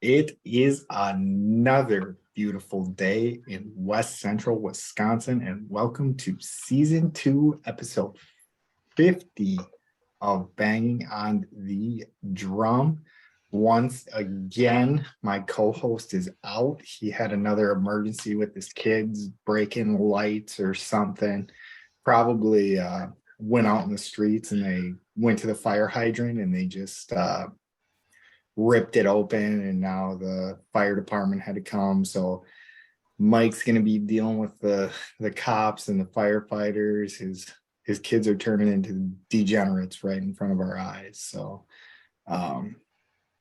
It is another beautiful day in West Central Wisconsin, and welcome to season 2, episode 50 of Banging on the Drum. Once again, my co-host is out. He had another emergency with his kids breaking lights or something. Probably went out in the streets and they went to the fire hydrant and they just ripped it open, and now the fire department had to come. So Mike's going to be dealing with the cops and the firefighters. His kids are turning into degenerates right in front of our eyes. So I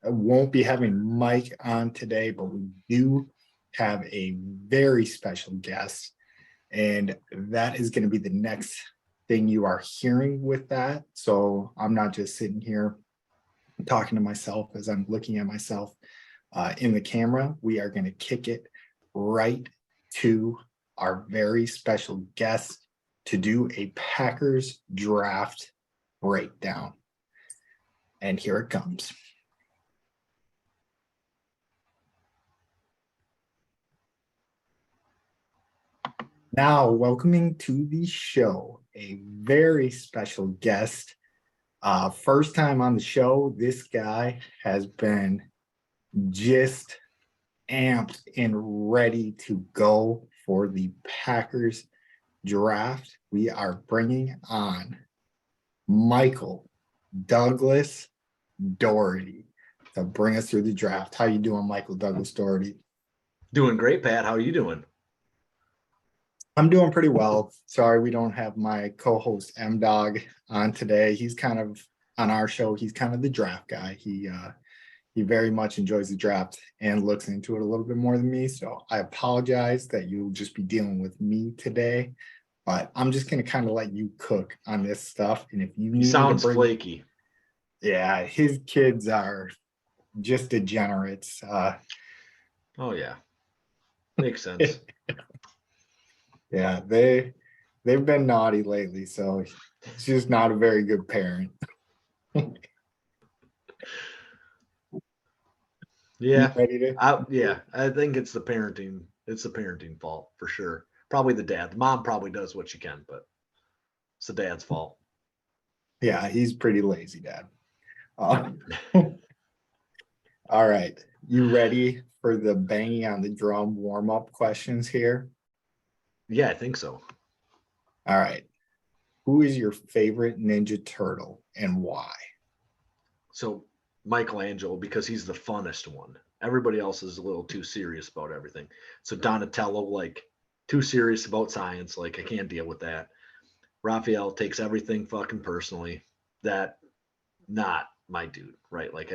won't be having Mike on today, but we do have a very special guest, and that is going to be the next thing you are hearing with that. So I'm not just sitting here talking to myself as I'm looking at myself in the camera. We are going to kick it right to our very special guest to do a Packers draft breakdown. And here it comes. Now, welcoming to the show a very special guest. First time on the show, this guy has been just amped and ready to go for the Packers draft. We are bringing on Michael Douglas Doherty to bring us through the draft. How you doing, Michael Douglas Doherty? Doing great, Pat. How are you doing? I'm doing pretty well. Sorry, we don't have my co-host M Dog on today. He's kind of on our show. He's kind of the draft guy. He very much enjoys the draft and looks into it a little bit more than me. So I apologize that you'll just be dealing with me today. But I'm just gonna kind of let you cook on this stuff. And if you He sounds flaky. Yeah, his kids are just degenerates. Oh yeah, makes sense. Yeah, they've been naughty lately, so he's just not a very good parent. Yeah, I think it's the parenting. It's the parenting fault for sure. Probably the dad. The mom probably does what she can, but it's the dad's fault. Yeah, he's pretty lazy, Dad. All right, you ready for the banging on the drum warm-up questions here? Yeah, I think so. All right. Who is your favorite Ninja Turtle and why? So Michelangelo, because he's the funnest one. Everybody else is a little too serious about everything. So Donatello, like too serious about science. Like I can't deal with that. Raphael takes everything fucking personally. That not my dude, right? Like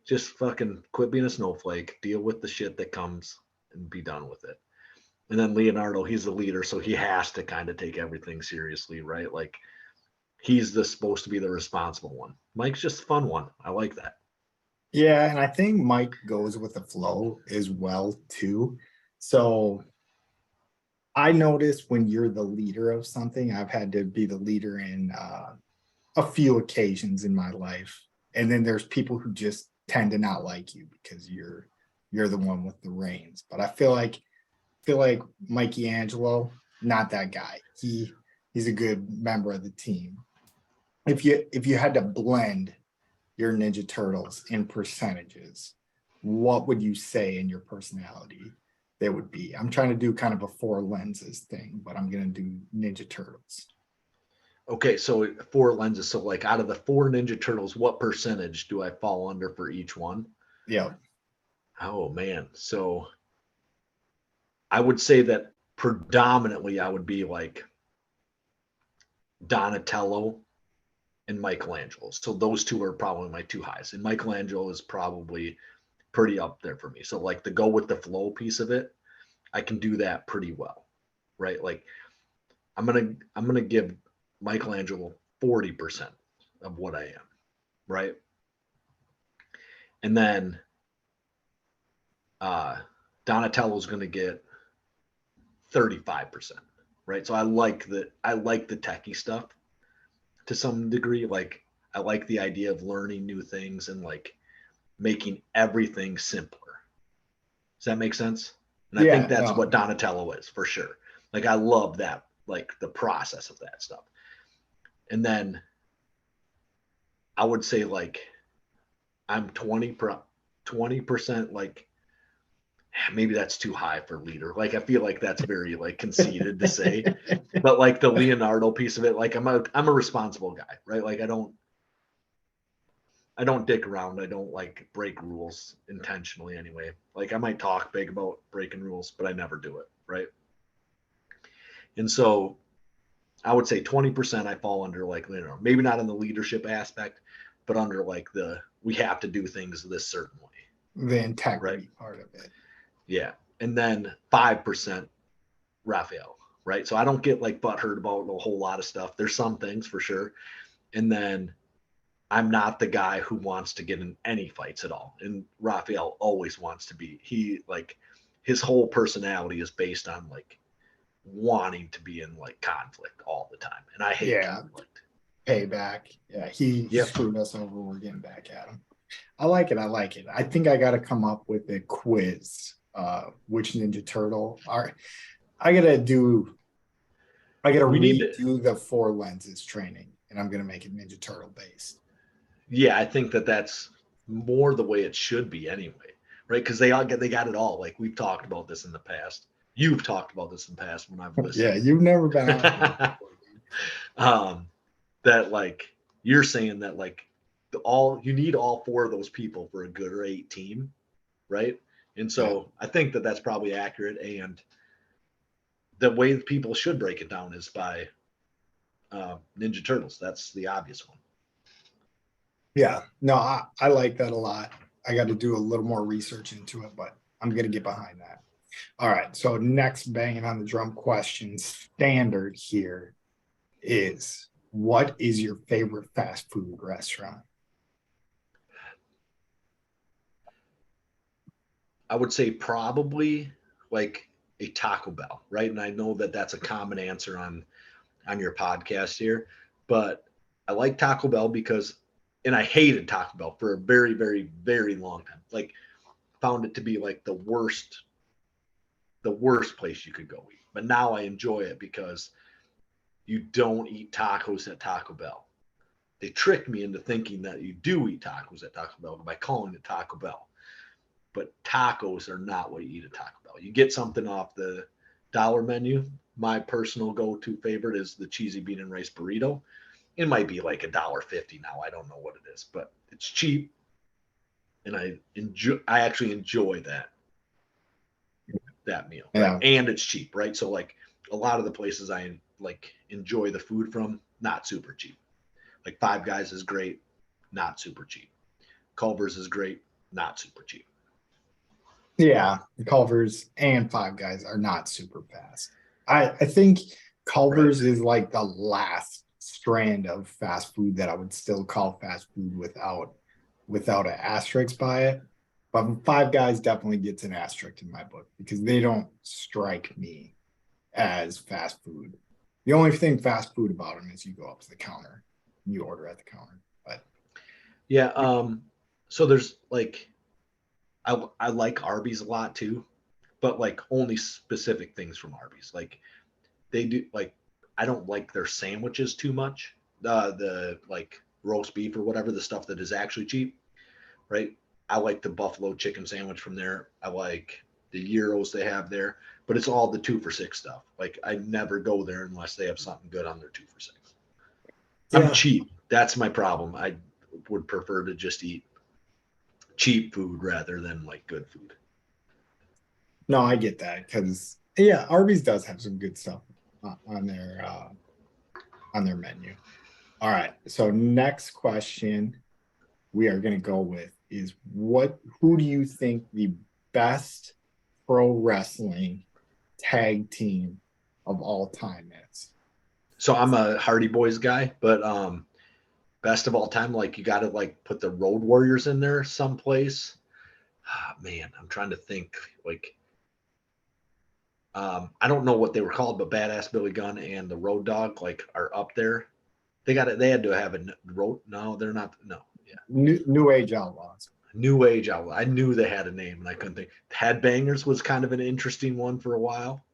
just fucking quit being a snowflake, deal with the shit that comes and be done with it. And then Leonardo, he's the leader, so he has to kind of take everything seriously, right? Like he's supposed to be the responsible one. Mike's just a fun one. I like that. Yeah, and I think Mike goes with the flow as well too. So I notice when you're the leader of something, I've had to be the leader in a few occasions in my life, and then there's people who just tend to not like you because you're the one with the reins. But I feel like Mikey Angelo, not that guy. He's a good member of the team. If you had to blend your Ninja Turtles in percentages, what would you say in your personality they would be? I'm trying to do kind of a four lenses thing, but I'm going to do Ninja Turtles. Okay, so four lenses. So like out of the four Ninja Turtles, what percentage do I fall under for each one? Yeah. Oh man. So I would say that predominantly I would be like Donatello and Michelangelo. So those two are probably my two highs. And Michelangelo is probably pretty up there for me. So like the go with the flow piece of it, I can do that pretty well. Right? Like I'm gonna give Michelangelo 40% of what I am, right? And then Donatello's gonna get 35%, right? So I like the techie stuff to some degree. Like I like the idea of learning new things and like making everything simpler. Does that make sense? And I think Yeah, that's no, what Donatello is for sure. Like I love that, like the process of that stuff. And then I would say like I'm 20% like maybe that's too high for leader. Like I feel like that's very like conceited to say, but like the Leonardo piece of it, like I'm a responsible guy, right? Like I don't dick around. I don't like break rules intentionally anyway. Like I might talk big about breaking rules, but I never do it, right? And so I would say 20% I fall under like Leonardo. Maybe not in the leadership aspect, but under like the we have to do things this certain way, the integrity right? part of it. Yeah. And then 5% Raphael, right? So I don't get like butthurt about a whole lot of stuff. There's some things for sure. And then I'm not the guy who wants to get in any fights at all. And Raphael always wants to be. He like his whole personality is based on like wanting to be in like conflict all the time. And I hate Yeah, conflict. payback. Yeah, he Yep. screwed us over. We're getting back at him. I like it. I like it. I think I got to come up with a quiz. Which Ninja Turtle are? I gotta do. I gotta We need to, redo the four lenses training, and I'm gonna make it Ninja Turtle based. yeah, I think that that's more the way it should be anyway, right? Because they got it all. Like we've talked about this in the past. You've talked about this in the past when I've Yeah, listened. you've never been on here before, dude. That like you're saying that like all you need all four of those people for a good or eight team, right? And Yeah, so I think that that's probably accurate. And the way people should break it down is by Ninja Turtles. That's the obvious one. yeah. No, I like that a lot. I got to do a little more research into it, but I'm gonna get behind that. All right. So next banging on the drum question standard here is what is your favorite fast food restaurant? I would say probably like a Taco Bell, right? And I know that that's a common answer on your podcast here, but I like Taco Bell because, and I hated Taco Bell for a very, very, very long time. Like found it to be like the worst place you could go eat. But now I enjoy it because you don't eat tacos at Taco Bell. They tricked me into thinking that you do eat tacos at Taco Bell by calling it Taco Bell. But tacos are not what you eat at Taco Bell. You get something off the dollar menu. My personal go-to favorite is the cheesy bean and rice burrito. It might be like $1.50 now. I don't know what it is, but it's cheap, and I actually enjoy that meal, right? Yeah. And it's cheap, right? So like a lot of the places I like enjoy the food from, not super cheap. Like Five Guys is great, not super cheap. Culver's is great, not super cheap. Yeah. The Culver's and Five Guys are not super fast. I think Right. Culver's is like the last strand of fast food that I would still call fast food without an asterisk by it. But Five Guys definitely gets an asterisk in my book because they don't strike me as fast food. The only thing fast food about them is you go up to the counter, and you order at the counter. But Yeah. So there's like I like Arby's a lot too, but like only specific things from Arby's. Like they do like I don't like their sandwiches too much. The like roast beef or whatever the stuff that is actually cheap, right? I like the buffalo chicken sandwich from there. I like the gyros they have there, but it's all the 2 for $6 stuff. Like I never go there unless they have something good on their 2 for $6. I'm yeah, cheap. That's my problem. I would prefer to just eat cheap food rather than like good food. no, I get that because yeah, Arby's does have some good stuff on their menu. All right, so next question we are going to go with is what? Who do you think the best pro wrestling tag team of all time is? So I'm a Hardy Boys guy, but best of all time, like you got to like put the Road Warriors in there someplace. Ah, man, I'm trying to think. Like I don't know what they were called, but Badass Billy Gunn and the Road Dog like are up there. They got it. They had to have a road. No, they're not. No, yeah, New Age Outlaws. New age outlet. I knew they had a name and I couldn't think. Headbangers was kind of an interesting one for a while.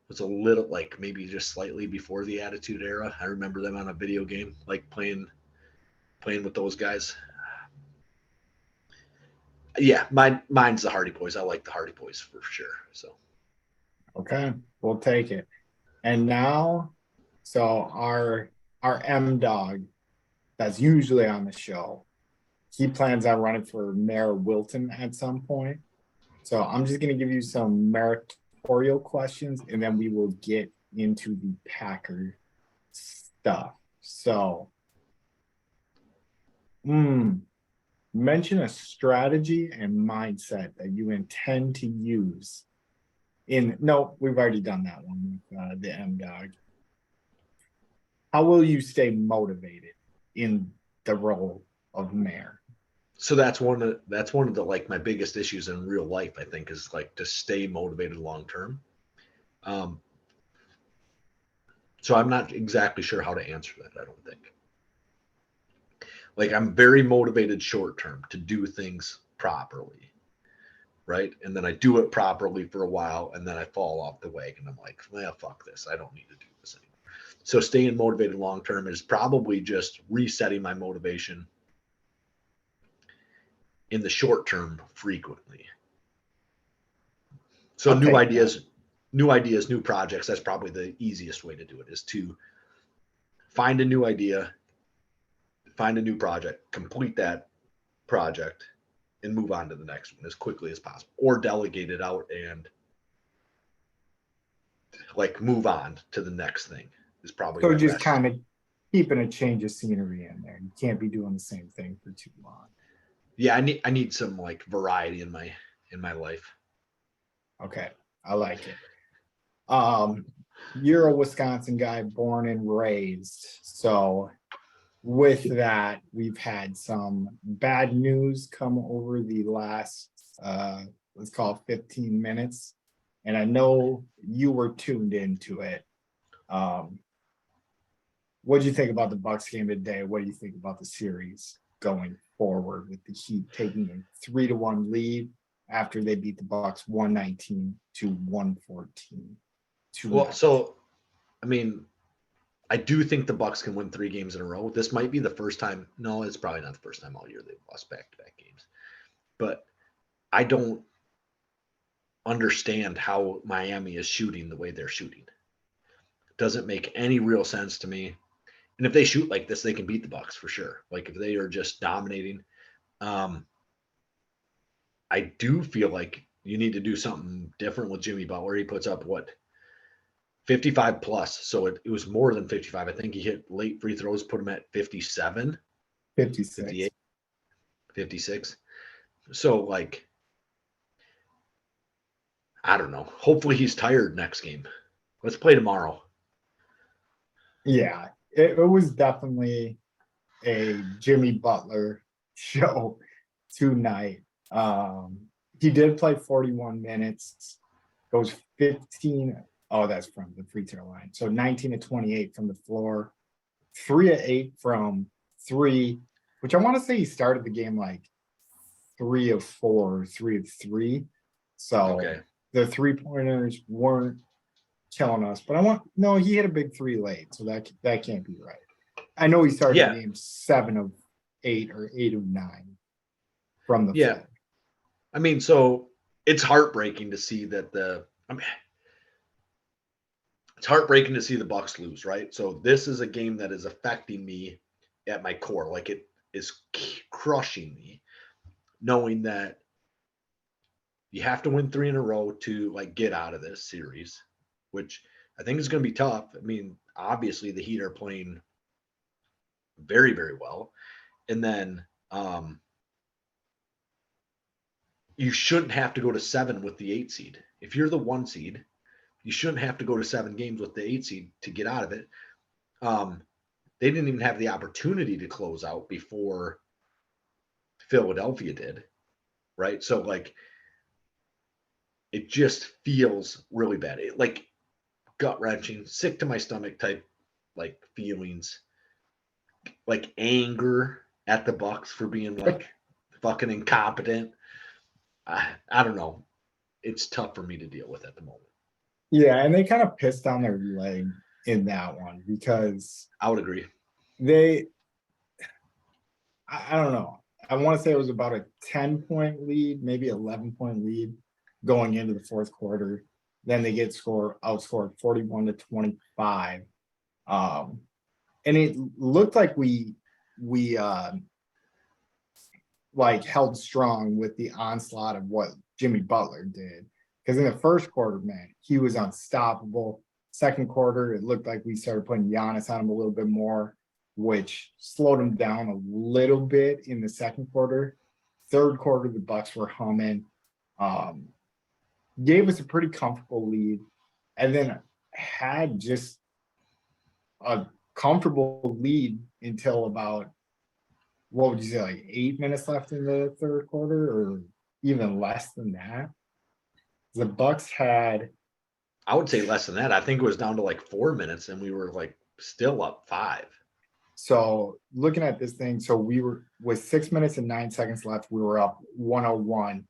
Was a little like maybe just slightly before the Attitude Era. I remember them on a video game, like playing with those guys. Yeah, mine's the Hardy Boys. I like the Hardy Boys for sure. So Okay, we'll take it. And now, so our M Dog that's usually on the show, he plans on running for Mayor Wilton at some point. So I'm just going to give you some meritorial questions, and then we will get into the Packer stuff. So, mention a strategy and mindset that you intend to use in. No, we've already done that one with the M Dog. How will you stay motivated in the role of mayor? so that's one of the like my biggest issues in real life. I think is like to stay motivated long term. Um, so I'm not exactly sure how to answer that. I don't think. Like I'm very motivated short term to do things properly, right? And then I do it properly for a while, and then I fall off the wagon. I'm like, well, fuck this. I don't need to do this anymore. So staying motivated long term is probably just resetting my motivation in the short term frequently. So I'll take that. new ideas, new projects. That's probably the easiest way to do it is to find a new idea, find a new project, complete that project, and move on to the next one as quickly as possible, or delegate it out and like move on to the next thing is probably So my just best. kind of keeping a change of scenery in there. You can't be doing the same thing for too long. Yeah, I need some like variety in my life. Okay, I like it. Um, you're a Wisconsin guy, born and raised. So with that, we've had some bad news come over the last let's call it 15 minutes. And I know you were tuned into it. Um, what do you think about the Bucks game today? What do you think about the series going forward with the Heat taking a 3-1 lead after they beat the Bucks 119 to 114? Well, so I mean, I do think the Bucks can win 3 games in a row. This might be the first time. No, it's probably not the first time all year they've lost back-to-back games. But I don't understand how Miami is shooting the way they're shooting. It doesn't make any real sense to me. And if they shoot like this, they can beat the Bucks for sure. Like if they are just dominating, um, I do feel like you need to do something different with Jimmy Butler. He puts up what 55 plus, so it was more than 55. I think he hit late free throws, put him at 57, 56. 58, 56. So like, I don't know. Hopefully he's tired next game. Let's play tomorrow. Yeah, it was definitely a Jimmy Butler show tonight. He did play 41 minutes, goes 15. Oh, that's from the free throw line. So 19 to 28 from the floor, 3 of 8 from three, which I want to say he started the game like 3 of 4, 3 of 3. So Okay. the 3-pointers weren't killing us, but no, he hit a big 3 late, so that can't be right. I know he started Yeah. the game 7 of 8 or 8 of 9 from the Yeah. I mean, so it's heartbreaking to see that it's heartbreaking to see the Bucks lose, right? So this is a game that is affecting me at my core. Like it is crushing me, knowing that you have to win 3 in a row to like get out of this series, which I think is going to be tough. I mean, obviously the Heat are playing very, very well. And then you shouldn't have to go to 7 with the 8 seed. If you're the 1 seed, you shouldn't have to go to 7 games with the 8 seed to get out of it. They didn't even have the opportunity to close out before Philadelphia did, right? So like it just feels really bad. It, like gut wrenching, sick to my stomach type like feelings, like anger. at the Bucks for being like fucking incompetent. I don't know. It's tough for me to deal with at the moment. Yeah, and they kind of pissed down their leg in that one because I would agree. they, I don't know. I want to say it was about a 10-point lead, maybe 11-point lead going into the fourth quarter. Then they get outscored 41-25. And it looked like we like held strong with the onslaught of what Jimmy Butler did. Because in the first quarter, man, he was unstoppable. Second quarter, it looked like we started putting Giannis on him a little bit more, which slowed him down a little bit in the second quarter. Third quarter, the Bucks were humming. Gave us a pretty comfortable lead, and then had just a comfortable lead until about, what would you say, like 8 minutes left in the third quarter, or even less than that. The Bucks had, I would say less than that. I think it was down to like 4 minutes, and we were like still up 5. so looking at this thing, so we were with 6 minutes and 9 seconds left, we were up 101-89.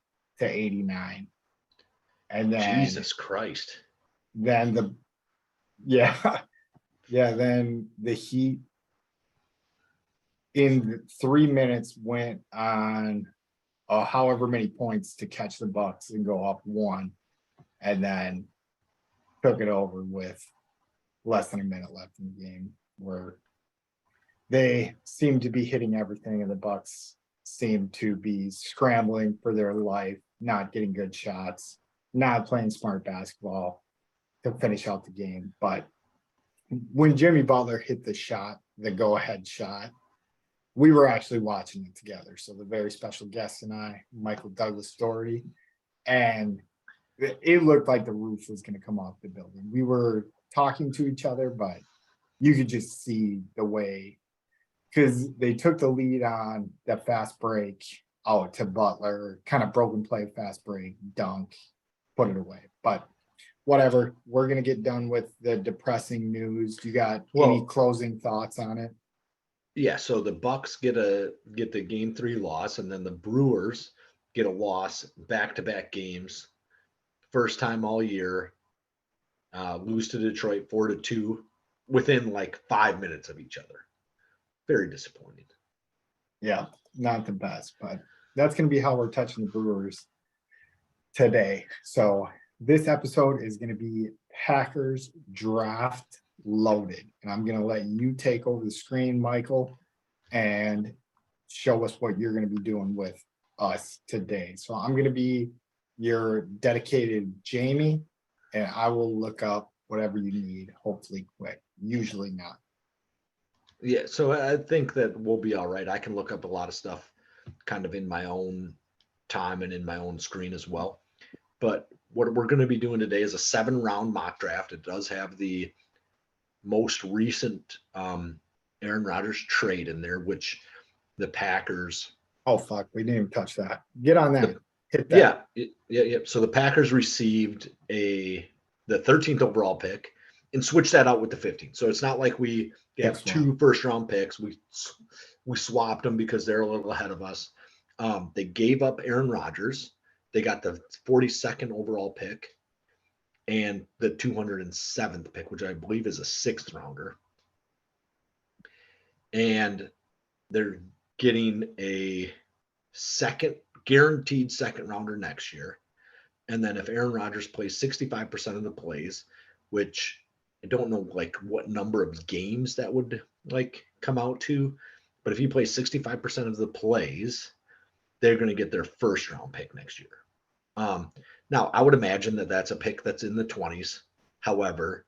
And then Jesus Christ. then then the Heat in 3 minutes went on however many points to catch the Bucks and go up 1, and then took it over with less than a minute left in the game, where they seemed to be hitting everything, and the Bucks seemed to be scrambling for their life, not getting good shots, not playing smart basketball to finish out the game. But when Jimmy Butler hit the shot, the go-ahead shot, we were actually watching it together. So the very special guest and I, Michael Douglas Doherty, and it looked like the roof was going to come off the building. We were talking to each other, but you could just see the way, because they took the lead on that fast break out to Butler, kind of broken play, fast break, dunk, put it away. But whatever, we're going to get done with the depressing news. You got any closing thoughts on it? Yeah, so the Bucks get the game 3 loss, and then the Brewers get a loss back-to-back games. First time all year. Lose to Detroit 4-2 within like 5 minutes of each other. Very disappointing. Yeah, not the best, but that's going to be how we're touching the Brewers today. So this episode is going to be Packers draft loaded, and I'm going to let you take over the screen, Michael, and show us what you're going to be doing with us today. So I'm going to be your dedicated Jamie, and I will look up whatever you need, hopefully quick, usually not. Yeah, so I think that we'll be all right. I can look up a lot of stuff kind of in my own time and in my own screen as well. But what we're going to be doing today is a 7-round mock draft. It does have the most recent Aaron Rodgers trade in there, which the Packers. Oh, fuck. We didn't even touch that. Get on that. Hit that. Yeah. So the Packers received the 13th overall pick and switched that out with the 15th. So it's not like we have 2 first-round picks. We swapped them because they're a little ahead of us. They gave up Aaron Rodgers. They got the 42nd overall pick and the 207th pick, which I believe is a 6th rounder. And they're getting a guaranteed second rounder next year. And then if Aaron Rodgers plays 65% of the plays, which I don't know like what number of games that would like come out to, but if he plays 65% of the plays, they're going to get their first round pick next year. Now, I would imagine that that's a pick that's in the 20s. However,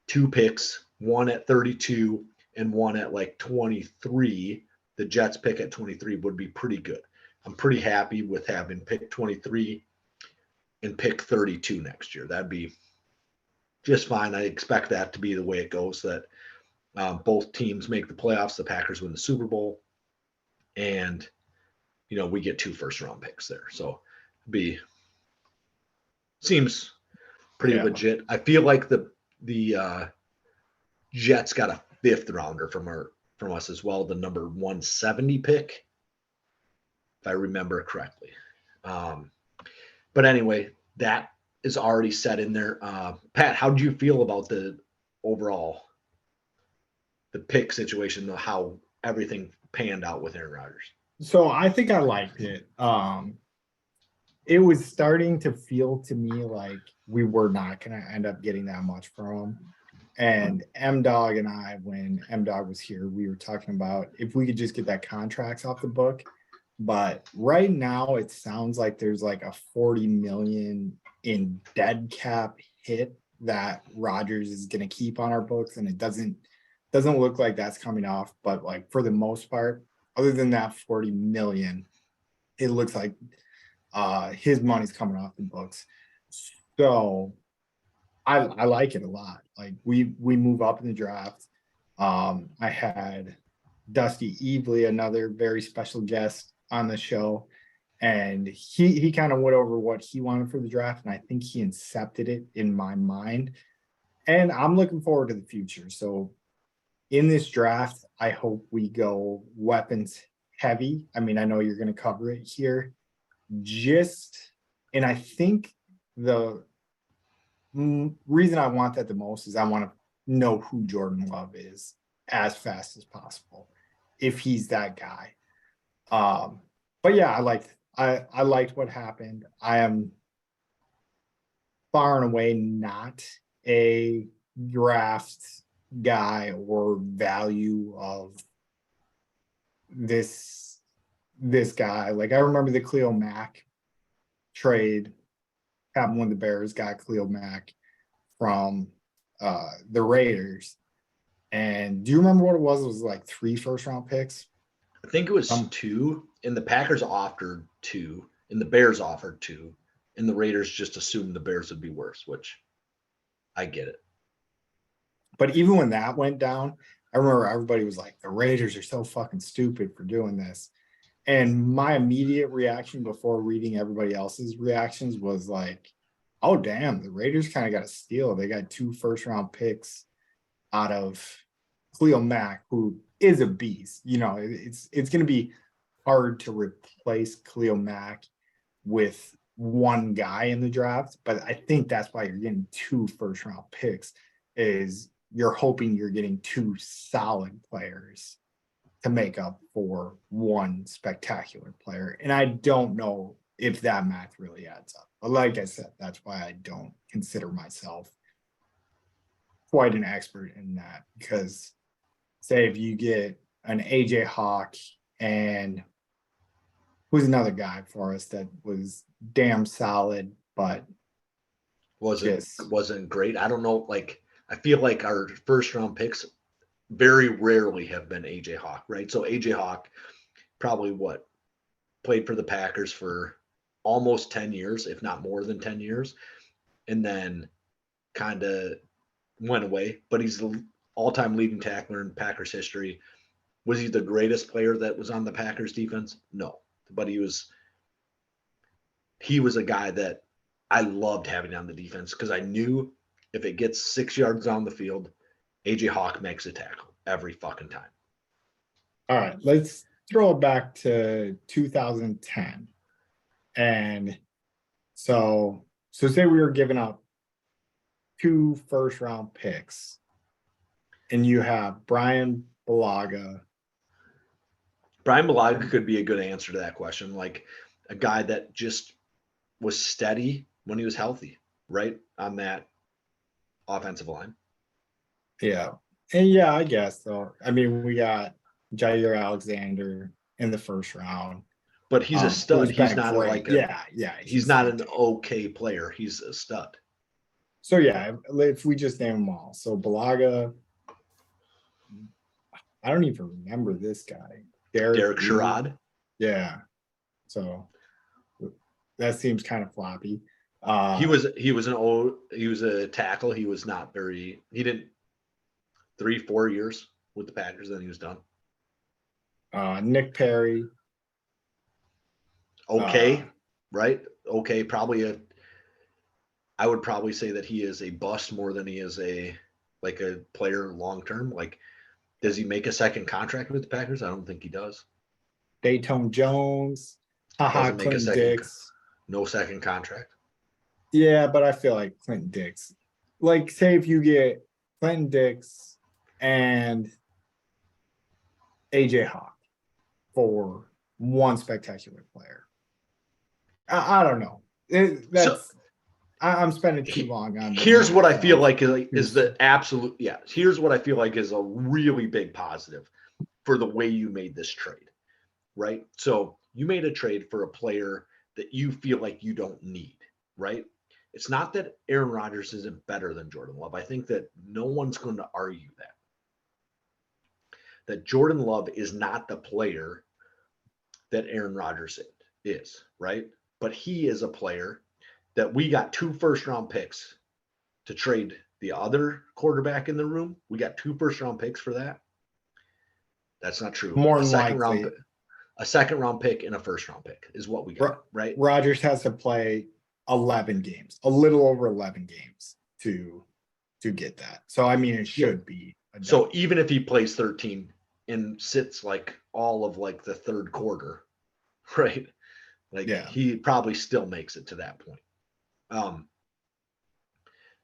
2 picks, one at 32 and one at like 23, the Jets pick at 23 would be pretty good. I'm pretty happy with having pick 23 and pick 32 next year. That'd be just fine. I expect that to be the way it goes, that both teams make the playoffs, the Packers win the Super Bowl, and, we get 2 first-round picks there. So seems pretty legit. I feel like the Jets got a 5th rounder from our from us as well, the number 170 pick, if I remember correctly. But anyway, that is already set in there. Pat, how do you feel about the overall the pick situation, how everything panned out with Aaron Rodgers? So I think I liked it. It was starting to feel to me like we were not going to end up getting that much from him. And M Dog and I, when M Dog was here, we were talking about if we could just get that contracts off the book. But right now, it sounds like there's like a 40 million in dead cap hit that Rodgers is going to keep on our books, and it doesn't look like that's coming off. But like for the most part, other than that 40 million, it looks like his money's coming off the books. So I like it a lot. Like we move up in the draft. I had Dusty Evely, another very special guest on the show, and he kind of went over what he wanted for the draft, and I think he incepted it in my mind. And I'm looking forward to the future. So in this draft, I hope we go weapons heavy. I mean, I know you're going to cover it here. And I think the reason I want that the most is I want to know who Jordan Love is as fast as possible, if he's that guy. But yeah, I liked what happened. I am far and away not a draft guy or value of this guy. Like I remember the Khalil Mack trade happened when the Bears got Khalil Mack from the Raiders. And do you remember what it was? It was like 3 first-round picks. I think it was 2, and the Packers offered 2, and the Bears offered 2, and the Raiders just assumed the Bears would be worse, which I get it. But even when that went down, I remember everybody was like, the Raiders are so fucking stupid for doing this. And my immediate reaction before reading everybody else's reactions was like, oh, damn, the Raiders kind of got a steal. They got 2 first-round picks out of Khalil Mack, who is a beast. You know, it's going to be hard to replace Khalil Mack with one guy in the draft. But I think that's why you're getting 2 first-round picks, is you're hoping you're getting 2 solid players to make up for one spectacular player. And I don't know if that math really adds up. But like I said, that's why I don't consider myself quite an expert in that. Because say if you get an AJ Hawk and who's another guy for us that was damn solid, but wasn't great. I don't know. Like, I feel like our first round picks very rarely have been AJ Hawk, right? So AJ Hawk probably played for the Packers for almost 10 years, if not more than 10 years, and then kind of went away. But he's the all-time leading tackler in Packers history. Was he the greatest player that was on the Packers defense? No, but he was a guy that I loved having on the defense because I knew if it gets 6 yards down the field, AJ Hawk makes a tackle every fucking time. All right, let's throw it back to 2010. And so say we were giving up 2 first-round picks, and you have Brian Bulaga. Brian Bulaga could be a good answer to that question, like a guy that just was steady when he was healthy, right, on that offensive line. Yeah. And yeah, I guess so. I mean, we got Jair Alexander in the first round. But he's a stud. He's not great. He's not an okay player. He's a stud. So yeah, if we just name them all. So Bulaga, I don't even remember this guy. Derek Sherrod. Yeah. So that seems kind of floppy. He was a tackle. He was not very. He didn't 3-4 years with the Packers. Then he was done. Nick Perry. Okay, right? Okay, I would probably say that he is a bust more than he is a player long term. Like Does he make a second contract with the Packers? I don't think he does. Dayton Jones, Doesn't make a Clinton second, Dix. no second contract. Yeah, but I feel like Clinton Dix. Like, say if you get Clinton Dix and AJ Hawk for one spectacular player. I don't know. I'm spending too long on. Here's what I feel like is the absolute, yeah. Here's what I feel like is a really big positive for the way you made this trade, right? So you made a trade for a player that you feel like you don't need, right? It's not that Aaron Rodgers isn't better than Jordan Love. I think that no one's going to argue that Jordan Love is not the player that Aaron Rodgers is, right? But he is a player that we got 2 first-round picks to trade the other quarterback in the room. We got 2 first-round picks for that. That's not true. More a second likely, round, a second-round pick and a first-round pick is what we got, right? Rodgers has to play 11 games, a little over 11 games to get that. So I mean, it should be. So even if he plays 13 and sits like all of like the third quarter, right? Like he probably still makes it to that point.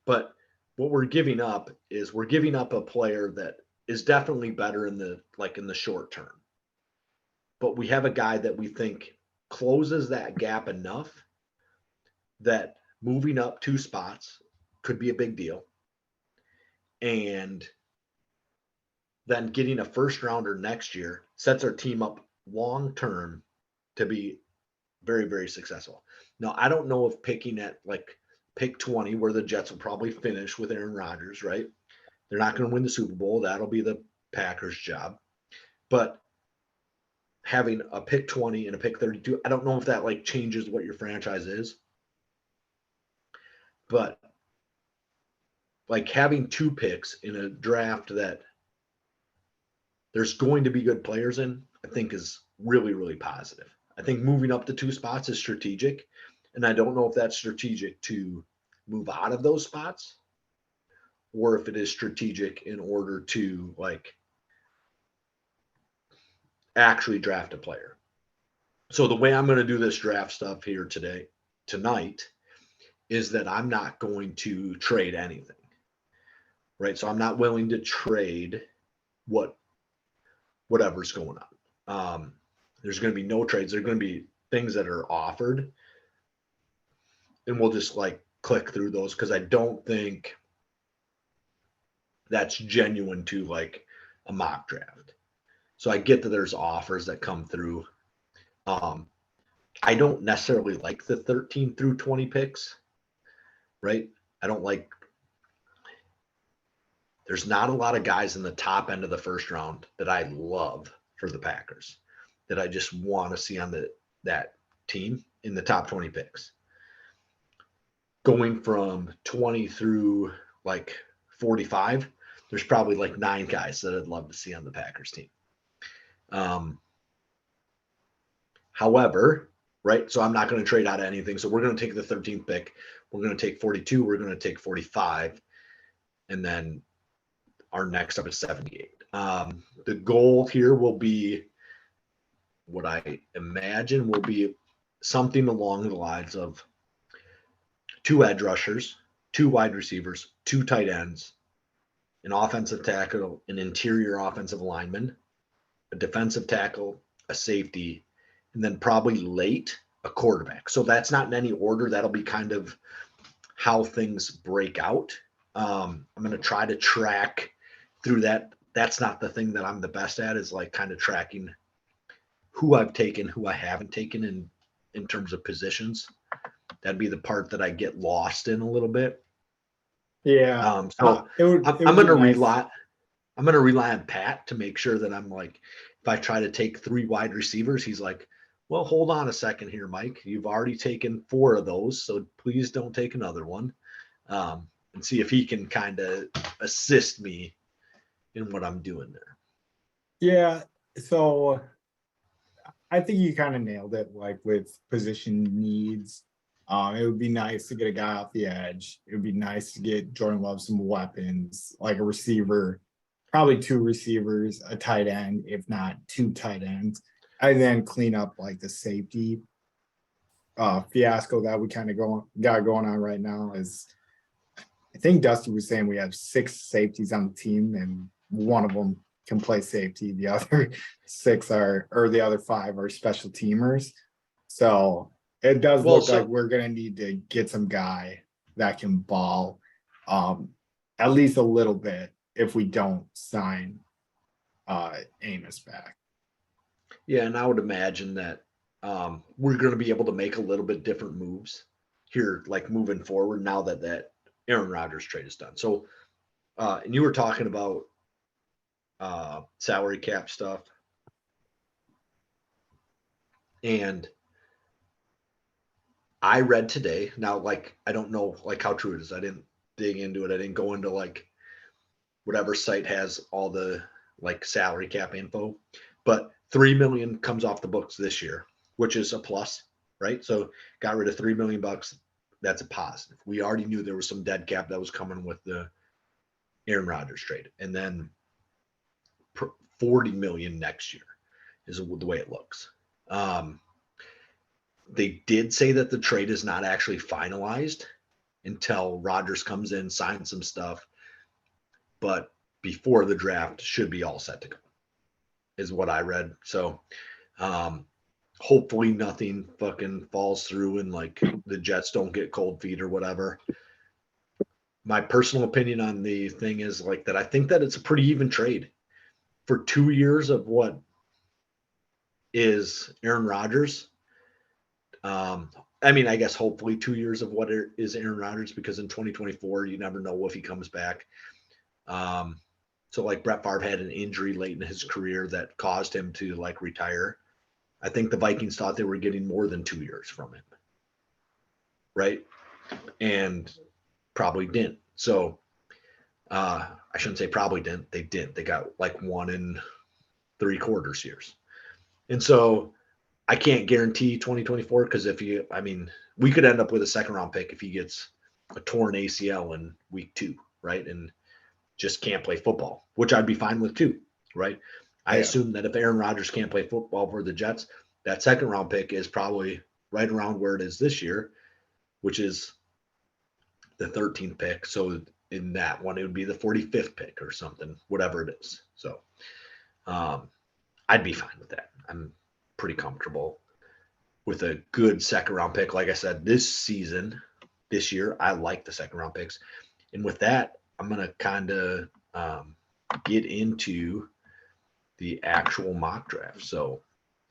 But what we're giving up is we're giving up a player that is definitely better in the short term. But we have a guy that we think closes that gap enough that moving up 2 spots could be a big deal. And then getting a first rounder next year sets our team up long term to be very, very successful. Now, I don't know if picking at like pick 20, where the Jets will probably finish with Aaron Rodgers, right? They're not going to win the Super Bowl. That'll be the Packers' job. But having a pick 20 and a pick 32, I don't know if that like changes what your franchise is. But like having 2 picks in a draft that there's going to be good players in, I think is really, really positive. I think moving up to 2 spots is strategic. And I don't know if that's strategic to move out of those spots or if it is strategic in order to like actually draft a player. So the way I'm going to do this draft stuff here tonight is that I'm not going to trade anything, right? So I'm not willing to trade whatever's going on. There's going to be no trades. There are going to be things that are offered, and we'll just like click through those because I don't think that's genuine to like a mock draft. So I get that there's offers that come through. I don't necessarily like the 13 through 20 picks, right? I don't like, there's not a lot of guys in the top end of the first round that I love for the Packers that I just want to see on that team in the top 20 picks. Going from 20 through like 45, there's probably like 9 guys that I'd love to see on the Packers team. However, right, so I'm not going to trade out of anything. So we're going to take the 13th pick. We're going to take 42. We're going to take 45. And then our next up is 78. The goal here will be what I imagine will be something along the lines of 2 edge rushers, 2 wide receivers, 2 tight ends, an offensive tackle, an interior offensive lineman, a defensive tackle, a safety, and then probably late a quarterback. So that's not in any order. That'll be kind of how things break out. I'm going to try to track through that. That's not the thing that I'm the best at, is like kind of tracking who I've taken, who I haven't taken in terms of positions. That'd be the part that I get lost in a little bit. Yeah. So I'm going to rely. I'm going to rely on Pat to make sure that I'm like, if I try to take 3 wide receivers, he's like, well, hold on a second here, Mike. You've already taken 4 of those, so please don't take another one. And see if he can kind of assist me in what I'm doing there. Yeah. So I think you kind of nailed it, like with position needs. It would be nice to get a guy off the edge. It would be nice to get Jordan Love some weapons, like a receiver. probably 2 receivers, a tight end, if not 2 tight ends, and then clean up like the safety fiasco that we kind of got going on right now. Is I think Dusty was saying we have 6 safeties on the team, and one of them can play safety. The other 6 are, or the other 5 are special teamers. So it does look like we're gonna need to get some guy that can ball at least a little bit if we don't sign Amos back. Yeah, and I would imagine that we're going to be able to make a little bit different moves here, like moving forward now that Aaron Rodgers trade is done. So, and you were talking about salary cap stuff, and I read today. Now, like I don't know like how true it is. I didn't dig into it. I didn't go into like whatever site has all the like salary cap info, but 3 million comes off the books this year, which is a plus, right? So got rid of 3 million bucks. That's a positive. We already knew there was some dead cap that was coming with the Aaron Rodgers trade, and then 40 million next year is the way it looks. They did say that the trade is not actually finalized until Rodgers comes in, signs some stuff, but before the draft should be all set to go, is what I read. So hopefully nothing fucking falls through and like the Jets don't get cold feet or whatever. My personal opinion on the thing is like that I think that it's a pretty even trade for 2 years of what is Aaron Rodgers. I mean, I guess hopefully 2 years of what is Aaron Rodgers, because in 2024 you never know if he comes back. So like Brett Favre had an injury late in his career that caused him to like retire. I think the Vikings thought they were getting more than 2 years from him, right? And probably didn't. So I shouldn't say probably didn't. They did. They got like 1 3/4 years. And so I can't guarantee 2024 because we could end up with a 2nd-round pick if he gets a torn ACL in week 2, right? And just can't play football, which I'd be fine with too, right? I assume that if Aaron Rodgers can't play football for the Jets, that 2nd-round pick is probably right around where it is this year, which is the 13th pick. So in that one, it would be the 45th pick or something, whatever it is. So I'd be fine with that. I'm pretty comfortable with a good 2nd-round pick. Like I said, this year, I like the 2nd-round picks. And with that, I'm going to kind of get into the actual mock draft. So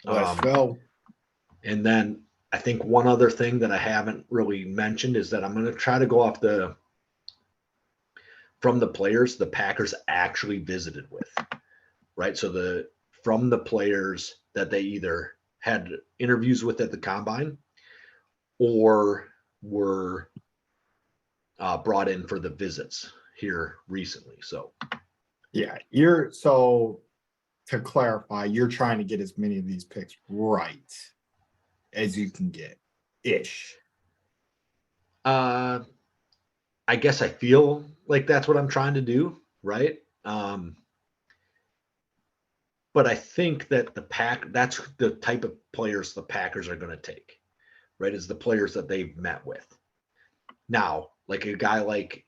let's go. And then I think one other thing that I haven't really mentioned is that I'm going to try to go off from the players the Packers actually visited with, right? So from the players that they either had interviews with at the combine or were brought in for the visits here recently. So yeah, to clarify, you're trying to get as many of these picks right as you can get ish. I guess I feel like that's what I'm trying to do, right? But I think that that's the type of players the Packers are going to take, right? Is the players that they've met with. Now, like a guy like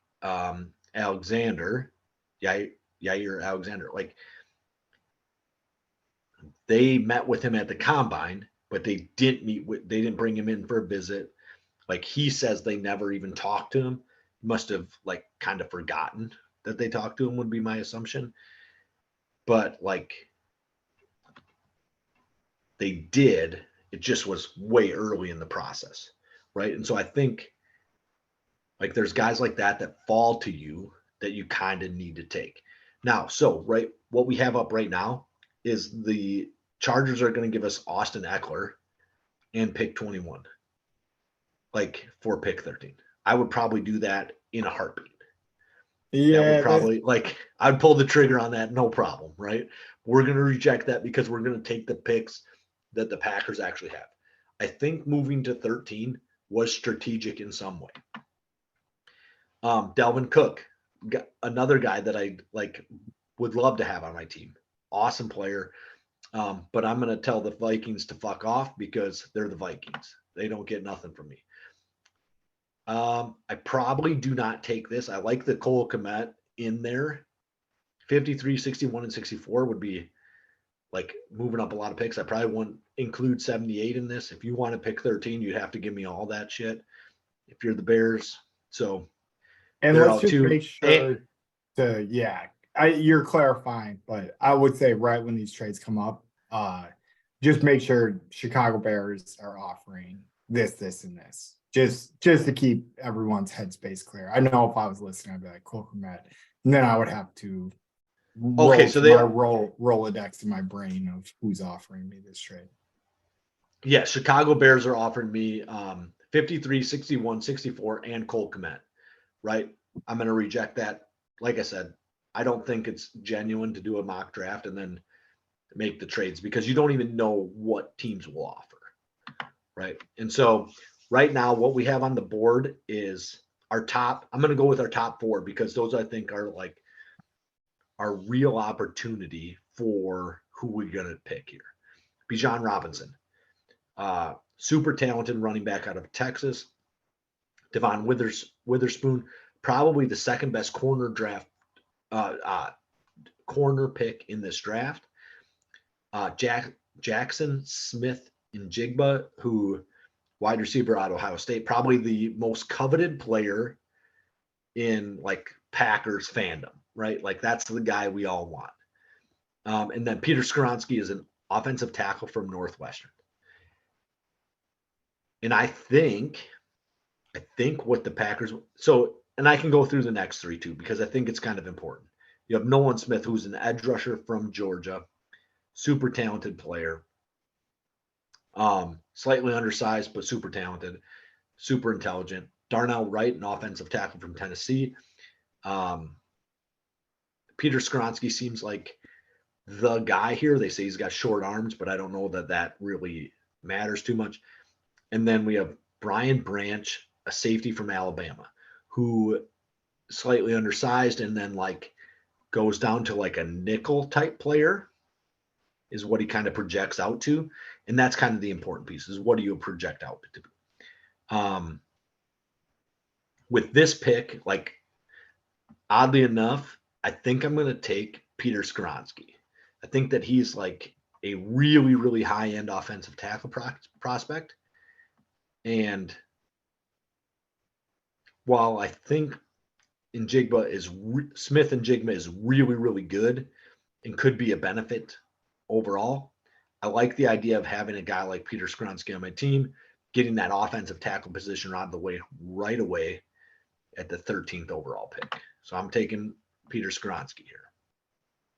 Alexander, Yair Alexander, like they met with him at the combine, but they didn't bring him in for a visit. Like he says they never even talked to him. Must have like kind of forgotten that they talked to him, would be my assumption. But like they did, it just was way early in the process, right? And so I think like there's guys like that fall to you that you kind of need to take. Now, so right, what we have up right now is the Chargers are going to give us Austin Eckler and pick 21, like for pick 13. I would probably do that in a heartbeat. Yeah, that would probably like I'd pull the trigger on that, no problem, right? We're going to reject that because we're going to take the picks that the Packers actually have. I think moving to 13 was strategic in some way. Dalvin Cook, another guy that I like would love to have on my team. Awesome player. But I'm going to tell the Vikings to fuck off because they're the Vikings. They don't get nothing from me. I probably do not take this. I like the Cole Kmet in there. 53, 61, and 64 would be like moving up a lot of picks. I probably wouldn't include 78 in this. If you want to pick 13, you'd have to give me all that shit if you're the Bears. So And they're let's out just too. make sure to, yeah, you're clarifying, but I would say right when these trades come up, just make sure Chicago Bears are offering this, and this. Just to keep everyone's headspace clear. I know if I was listening, I'd be like, cool, Matt. And then I would have to roll so my Rolodex in my brain of who's offering me this trade. Yeah, Chicago Bears are offering me 53, 61, 64, and Cole Kmet, right? I'm going to reject that. Like I said, I don't think it's genuine to do a mock draft and then make the trades because you don't even know what teams will offer, right? And so right now, what we have on the board is our top. I'm going to go with our top 4 because those I think are like our real opportunity for who we're going to pick here. Bijan Robinson, super talented running back out of Texas. Devon Witherspoon, probably the second best corner pick in this draft. Jackson Smith and Jigba, who wide receiver out of Ohio State, probably the most coveted player in like Packers fandom, right? Like that's the guy we all want. And then Peter Skoronski is an offensive tackle from Northwestern. And I think what the Packers and I can go through the next 3 too, because I think it's kind of important. You have Nolan Smith, who's an edge rusher from Georgia, super talented player. Slightly undersized, but super talented, super intelligent. Darnell Wright, an offensive tackle from Tennessee. Peter Skoronski seems like the guy here. They say he's got short arms, but I don't know that really matters too much. And then we have Brian Branch, a safety from Alabama, who slightly undersized and then like goes down to like a nickel type player is what he kind of projects out to. And that's kind of the important piece is what do you project out to? With this pick, like oddly enough, I think I'm going to take Peter Skoronski. I think that he's like a really, really high-end offensive tackle prospect. And while I think Smith and Jigba is really, really good and could be a benefit overall, I like the idea of having a guy like Peter Skoronski on my team, getting that offensive tackle position out of the way right away at the 13th overall pick. So I'm taking Peter Skoronski here.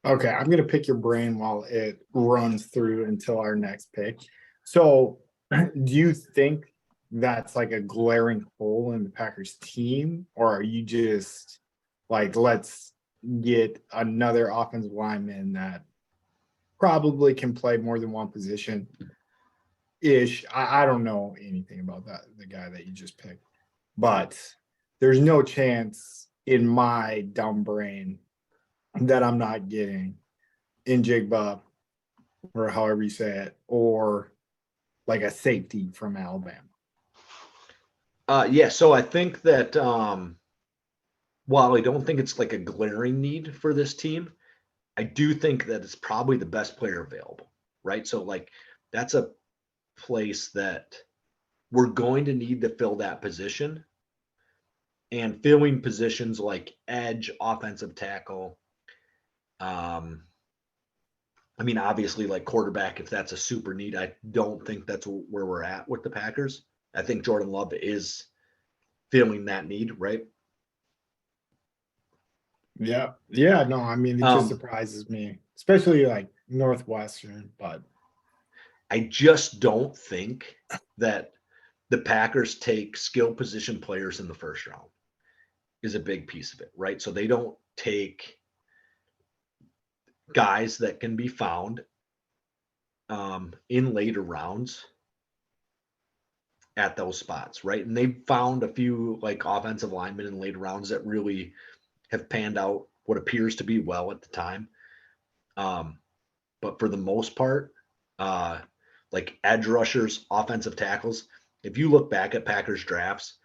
Okay, I'm going to pick your brain while it runs through until our next pick. So do you think that's like a glaring hole in the Packers team, or are you just like, let's get another offensive lineman that probably can play more than one position ish? I don't know anything about that, the guy that you just picked, but there's no chance in my dumb brain that I'm not getting Njigba, or however you say it, or like a safety from Alabama. So I think that while I don't think it's like a glaring need for this team, I do think that it's probably the best player available, right? So like that's a place that we're going to need to fill that position, and filling positions like edge, offensive tackle. I mean, obviously, like quarterback, if that's a super need, I don't think that's where we're at with the Packers. I think Jordan Love is filling that need, right? Yeah. No, I mean, it just surprises me, especially like Northwestern, but I just don't think that the Packers take skill position players in the first round is a big piece of it, right? So they don't take guys that can be found in later rounds at those spots, right? And they've found a few like offensive linemen in later rounds that really have panned out what appears to be well at the time. But for the most part, like edge rushers, offensive tackles, if you look back at Packers drafts,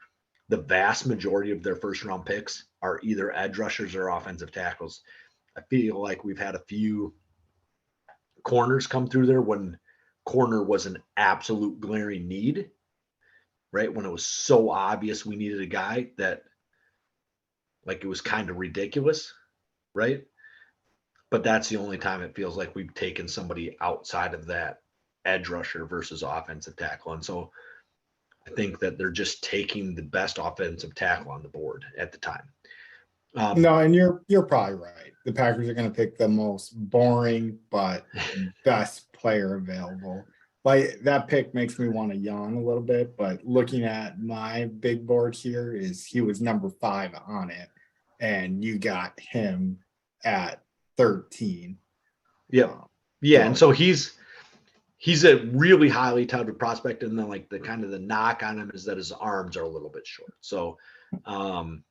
the vast majority of their first round picks are either edge rushers or offensive tackles. I feel like we've had a few corners come through there when corner was an absolute glaring need, right? When it was so obvious we needed a guy that, like, it was kind of ridiculous, right? But that's the only time it feels like we've taken somebody outside of that edge rusher versus offensive tackle. And so I think that they're just taking the best offensive tackle on the board at the time. No, and you're probably right. The Packers are going to pick the most boring but best player available. Like, that pick makes me want to yawn a little bit, but looking at my big board here, is he was number 5 on it, and you got him at 13. Yeah. And so he's a really highly touted prospect, and then like the kind of the knock on him is that his arms are a little bit short. So I'll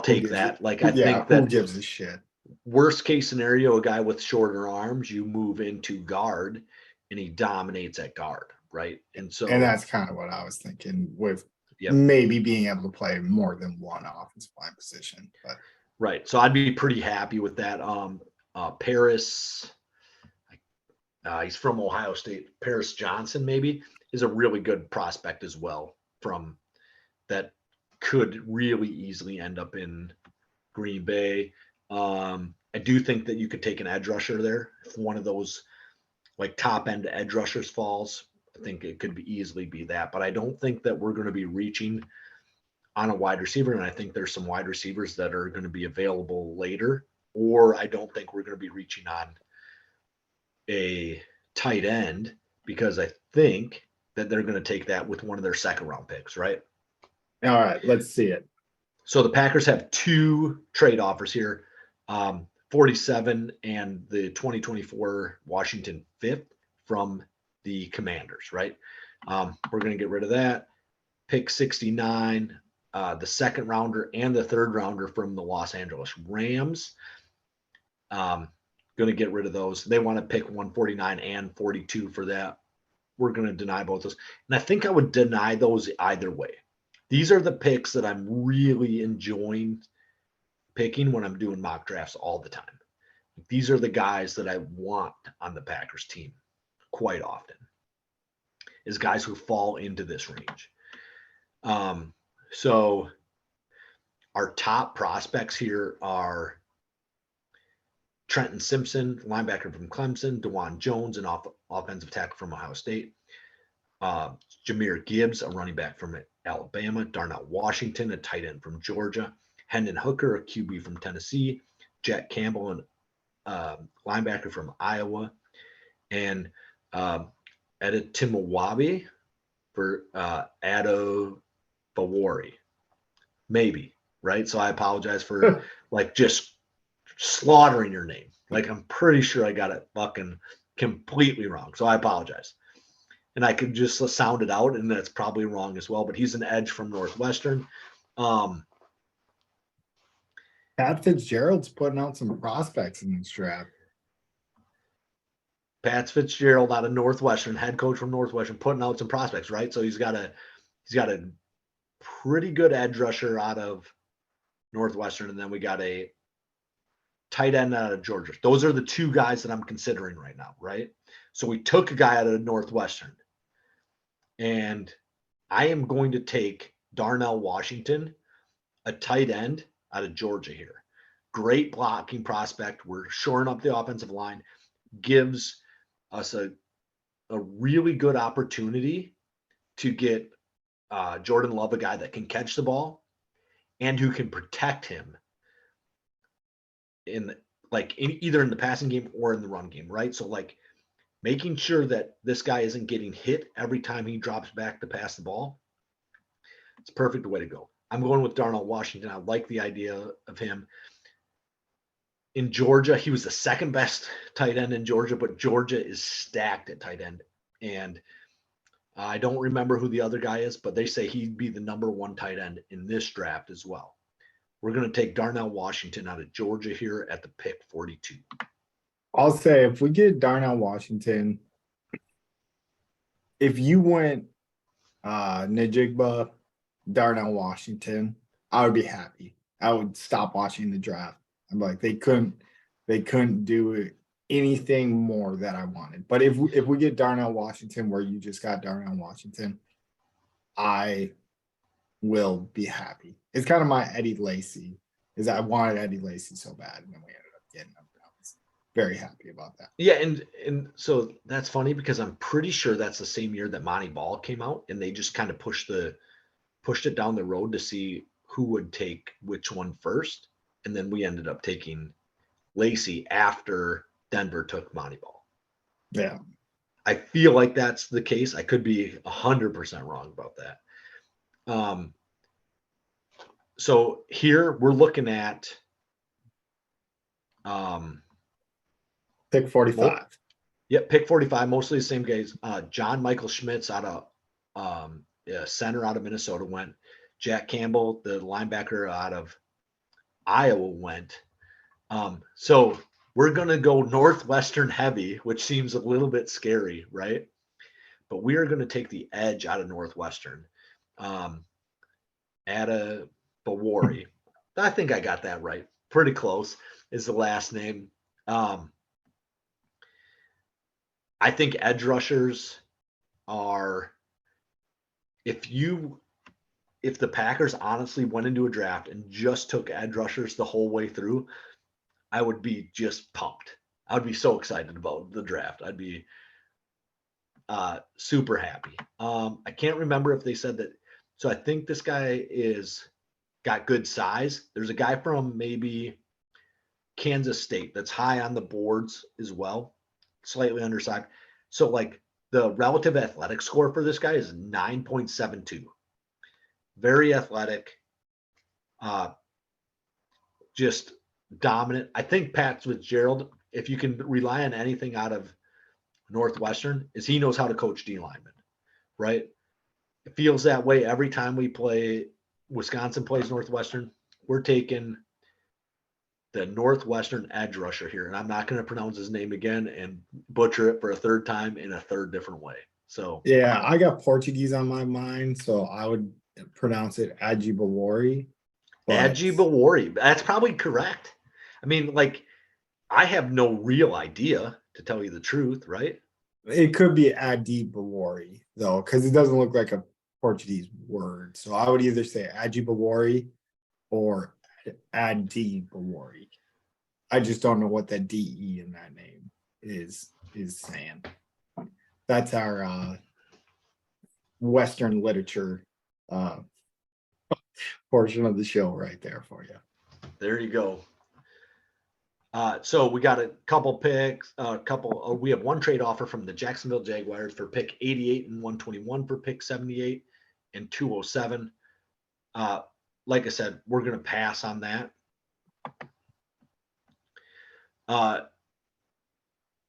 take that. Like, I think that who gives a shit? Worst case scenario, a guy with shorter arms, you move into guard and he dominates at guard, right? And that's kind of what I was thinking, with Yep. maybe being able to play more than one offensive line position. But right. So I'd be pretty happy with that. Paris, he's from Ohio State. Paris Johnson maybe is a really good prospect as well, from that could really easily end up in Green Bay. I do think that you could take an edge rusher there. If one of those like top end edge rushers falls, I think it could easily be that. But I don't think that we're going to be reaching on a wide receiver. And I think there's some wide receivers that are going to be available later. Or I don't think we're going to be reaching on a tight end, because I think that they're going to take that with one of their second round picks, right? All right, let's see it. So the Packers have 2 trade offers here, 47 and the 2024 Washington 5th from the Commanders, right? We're going to get rid of that. Pick 69, the second rounder and the third rounder from the Los Angeles Rams. Going to get rid of those. They want to pick 149 and 42 for that. We're going to deny both those. And I think I would deny those either way. These are the picks that I'm really enjoying picking when I'm doing mock drafts all the time. These are the guys that I want on the Packers team quite often, is guys who fall into this range. So our top prospects here are Trenton Simpson, linebacker from Clemson, DeJuan Jones, an offensive tackle from Ohio State, Jahmyr Gibbs, a running back from Alabama, Darnell Washington, a tight end from Georgia, Hendon Hooker, a QB from Tennessee, Jack Campbell, an linebacker from Iowa, and Adetomiwabi for Ado Bawari. Maybe, right? So I apologize for like just slaughtering your name. Like, I'm pretty sure I got it fucking completely wrong. So I apologize. And I could just sound it out, and that's probably wrong as well. But he's an edge from Northwestern. Pat Fitzgerald's putting out some prospects in this draft. Pat Fitzgerald out of Northwestern, head coach from Northwestern, putting out some prospects, right? So he's got a pretty good edge rusher out of Northwestern, and then we got a tight end out of Georgia. Those are the 2 guys that I'm considering right now, right? So we took a guy out of Northwestern, and I am going to take Darnell Washington, a tight end out of Georgia here. Great blocking prospect. We're shoring up the offensive line. Gives us a really good opportunity to get Jordan Love, a guy that can catch the ball and who can protect him either in the passing game or in the run game, right? So like making sure that this guy isn't getting hit every time he drops back to pass the ball. It's a perfect way to go. I'm going with Darnell Washington. I like the idea of him. In Georgia, he was the second best tight end in Georgia, but Georgia is stacked at tight end. And I don't remember who the other guy is, but they say he'd be the number 1 tight end in this draft as well. We're going to take Darnell Washington out of Georgia here at the pick 42. I'll say if we get Darnell Washington, if you went Najigba, Darnell Washington, I would be happy. I would stop watching the draft. I'm like, they couldn't do anything more that I wanted. But if we get Darnell Washington, where you just got Darnell Washington, I will be happy. It's kind of my Eddie Lacy, is I wanted Eddie Lacy so bad, and then we ended up getting him. I was very happy about that. Yeah, and so that's funny because I'm pretty sure that's the same year that Monty Ball came out, and they just kind of pushed it down the road to see who would take which one first, and then we ended up taking Lacy after Denver took Monty Ball. Yeah. I feel like that's the case. I could be 100% wrong about that. So here we're looking at pick 45. Pick 45, mostly the same guys. John Michael Schmitz out of center out of Minnesota went. Jack Campbell, the linebacker out of Iowa, went. So we're going to go Northwestern heavy, which seems a little bit scary, right? But we are going to take the edge out of Northwestern. Ada Bawari. I think I got that right. Pretty close is the last name. I think edge rushers are, if the Packers honestly went into a draft and just took edge rushers the whole way through, I would be just pumped. I would be so excited about the draft. I'd be super happy. I can't remember if they said that. So I think this guy got good size. There's a guy from maybe Kansas State that's high on the boards as well, slightly undersized. So like the relative athletic score for this guy is 9.72. Very athletic, just dominant. I think Pat Fitzgerald, if you can rely on anything out of Northwestern, is he knows how to coach D linemen, right? It feels that way every time we play. Wisconsin plays Northwestern. We're taking the Northwestern edge rusher here, and I'm not going to pronounce his name again and butcher it for a third time in a third different way. So yeah, I got Portuguese on my mind, so I would pronounce it Ajibawari. Ajibawari. That's probably correct. I mean, like, I have no real idea, to tell you the truth, right? It could be Adibawari, though, because it doesn't look like a Portuguese word. So I would either say Ajibawari or Adibawari. I just don't know what that DE in that name is saying. That's our Western literature portion of the show right there for you. There you go. So we got a couple picks, we have one trade offer from the Jacksonville Jaguars for pick 88 and 121 for pick 78 and 207. Like I said, we're going to pass on that.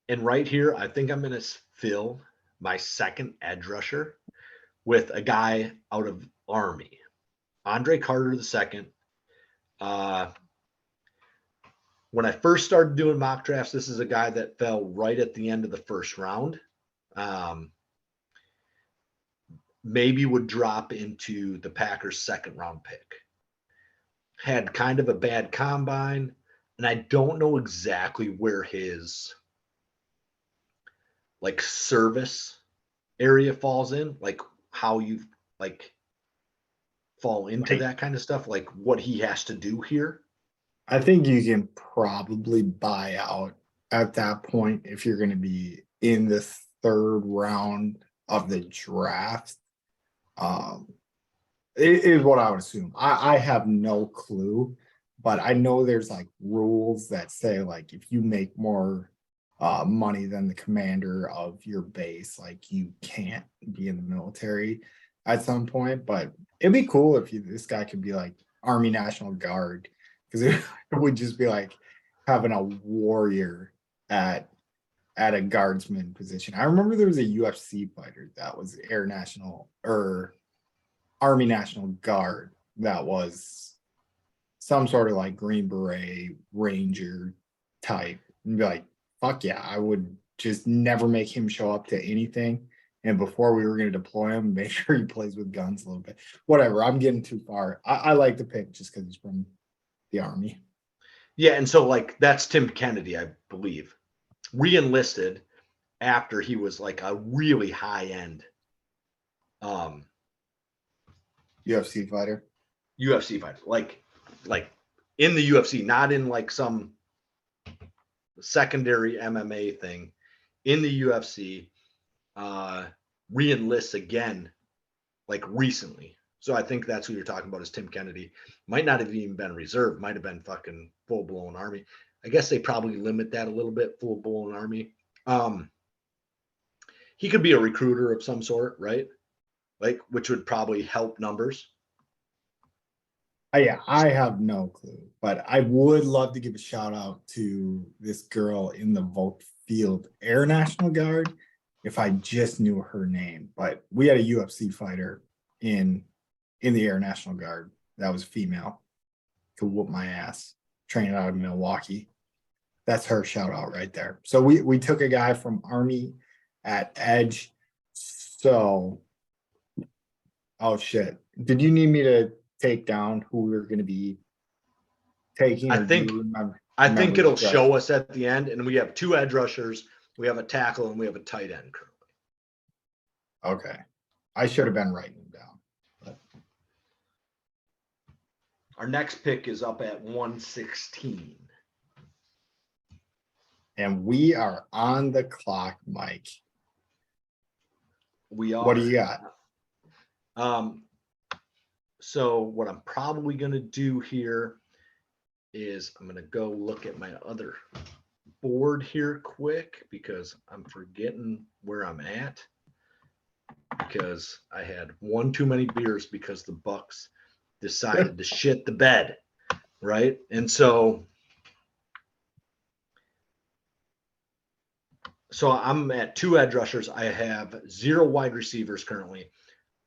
And right here, I think I'm going to fill my second edge rusher with a guy out of Army, Andre Carter II. When I first started doing mock drafts, this is a guy that fell right at the end of the first round. Maybe would drop into the Packers' second round pick. Had kind of a bad combine, and I don't know exactly where his like service area falls in, like how you like fall into that kind of stuff, like what he has to do here. I think you can probably buy out at that point if you're going to be in the third round of the draft. It is what I would assume. I have no clue, but I know there's like rules that say like if you make more money than the commander of your base, like you can't be in the military at some point. But it'd be cool if this guy could be like Army National Guard, because it would just be like having a warrior at a guardsman position. I remember there was a UFC fighter that was Air National or Army National Guard that was some sort of like Green Beret Ranger type and be like, fuck yeah, I would just never make him show up to anything. And before we were going to deploy him, make sure he plays with guns a little bit. Whatever, I'm getting too far. I like the pick just because he's from the Army. Yeah, and so like that's Tim Kennedy, I believe, re-enlisted after he was like a really high end UFC fighter. UFC fighter, like in the UFC, not in like some secondary MMA thing, in the UFC, re-enlists again like recently. So I think that's who you're talking about is Tim Kennedy. Might not have even been reserved, might have been fucking full blown Army. I guess they probably limit that a little bit, full blown Army. He could be a recruiter of some sort, right? Like, which would probably help numbers. Yeah, I have no clue, but I would love to give a shout out to this girl in the Volk Field Air National Guard if I just knew her name. But we had a UFC fighter in the Air National Guard that was female to whoop my ass, training out of Milwaukee. That's her shout out right there. So we took a guy from Army at Edge. So, oh shit. Did you need me to take down who we were going to be taking? I or do think you remember it'll the show us at the end, and we have 2 edge rushers, we have a tackle, and we have a tight end currently. Okay. I should have been writing them down. But our next pick is up at 116. And we are on the clock, Mike. We are. What do you got? So what I'm probably going to do here is I'm going to go look at my other board here quick because I'm forgetting where I'm at because I had one too many beers because the Bucks decided to shit the bed, right? And so I'm at 2 edge rushers. I have 0 wide receivers currently.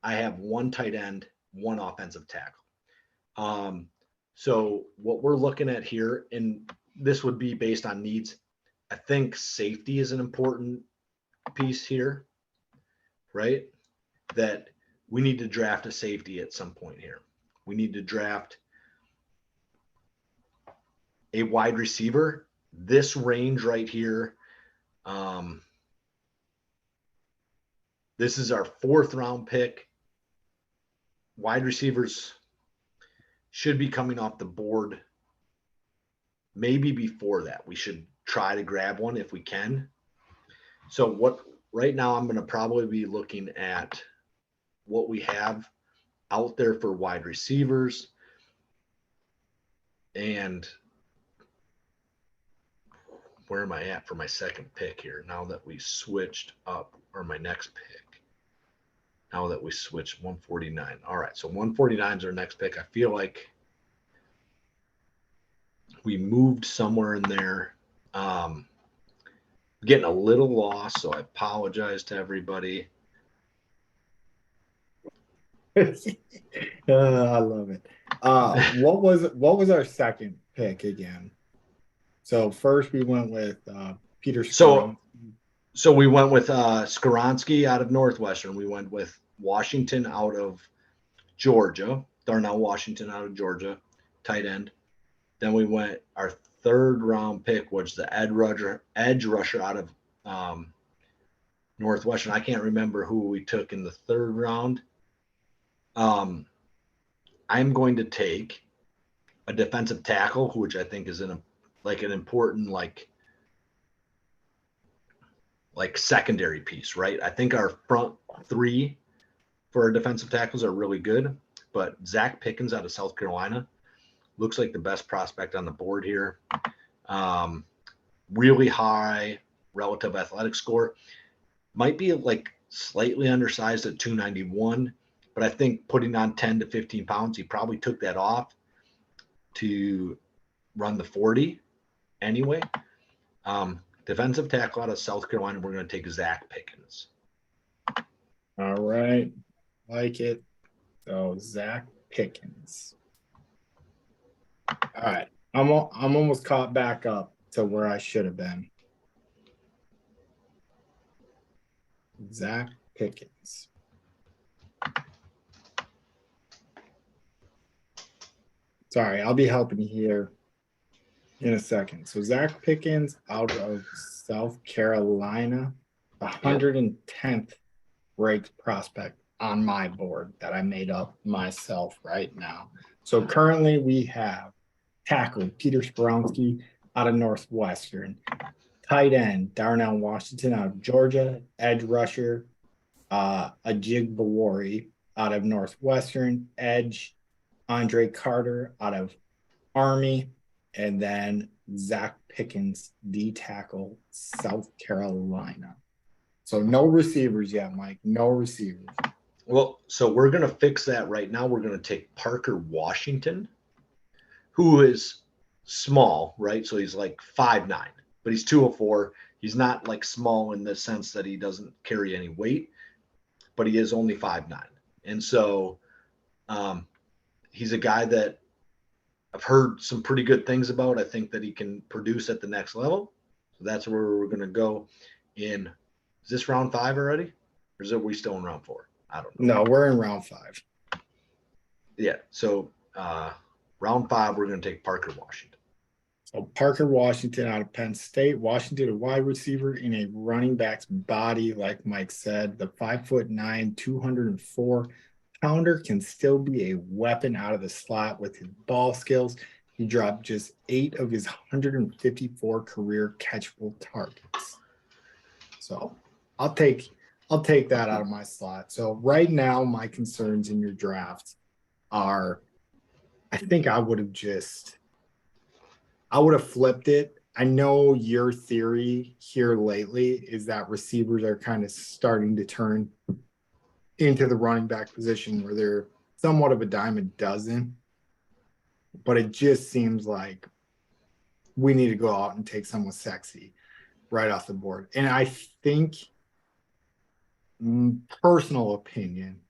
I have 1 tight end, 1 offensive tackle. So what we're looking at here, and this would be based on needs, I think safety is an important piece here, right? That we need to draft a safety at some point here. We need to draft a wide receiver. This range right here, this is our 4th round pick. Wide receivers should be coming off the board maybe before that. We should try to grab one if we can. So what right now I'm going to probably be looking at what we have out there for wide receivers. And where am I at for my second pick here now that we switched up, or my next pick? Now that we switched 149. All right, so 149 is our next pick. I feel like we moved somewhere in there. Getting a little lost, so I apologize to everybody. I love it. What was our second pick again? So first we went with Peter Skoronski. So we went with Skoronski out of Northwestern. We went with Washington out of Georgia. Darnell Washington out of Georgia, tight end. Then we went, our 3rd round pick was the edge rusher out of Northwestern. I can't remember who we took in the 3rd round. I'm going to take a defensive tackle, which I think is an important secondary piece, right? I think our front 3 for our defensive tackles are really good, but Zach Pickens out of South Carolina looks like the best prospect on the board here. Really high relative athletic score. Might be like slightly undersized at 291, but I think putting on 10 to 15 pounds, he probably took that off to run the 40 anyway. Defensive tackle out of South Carolina, we're going to take Zach Pickens. All right. Like it. So Zach Pickens. All right. I'm almost caught back up to where I should have been. Zach Pickens. Sorry, I'll be helping you here in a second. So Zach Pickens out of South Carolina, 110th ranked prospect on my board that I made up myself right now. So currently we have tackle Peter Skoronsky out of Northwestern, tight end Darnell Washington out of Georgia, edge rusher Ajig Bawari out of Northwestern, edge Andre Carter out of Army, and then Zach Pickens, D tackle, South Carolina. So no receivers yet, Mike. No receivers. Well, so we're going to fix that right now. We're going to take Parker Washington, who is small, right? So he's like 5'9", but he's 204. He's not like small in the sense that he doesn't carry any weight, but he is only 5'9". And so he's a guy that I've heard some pretty good things about. I think that he can produce at the next level. So that's where we're going to go in. Is this round 5 already? Or is it we still in round 4? I don't know. No, we're in round 5. Yeah. So round 5, we're going to take Parker Washington. So Parker Washington out of Penn State. Washington, a wide receiver in a running back's body, like Mike said. The 5'9", 204 pounder can still be a weapon out of the slot with his ball skills. He dropped just 8 of his 154 career catchable targets. So I'll take that out of my slot. So right now, my concerns in your draft are, I think I would have flipped it. I know your theory here lately is that receivers are kind of starting to turn into the running back position where they're somewhat of a dime a dozen. But it just seems like we need to go out and take someone sexy right off the board. And I think, personal opinion,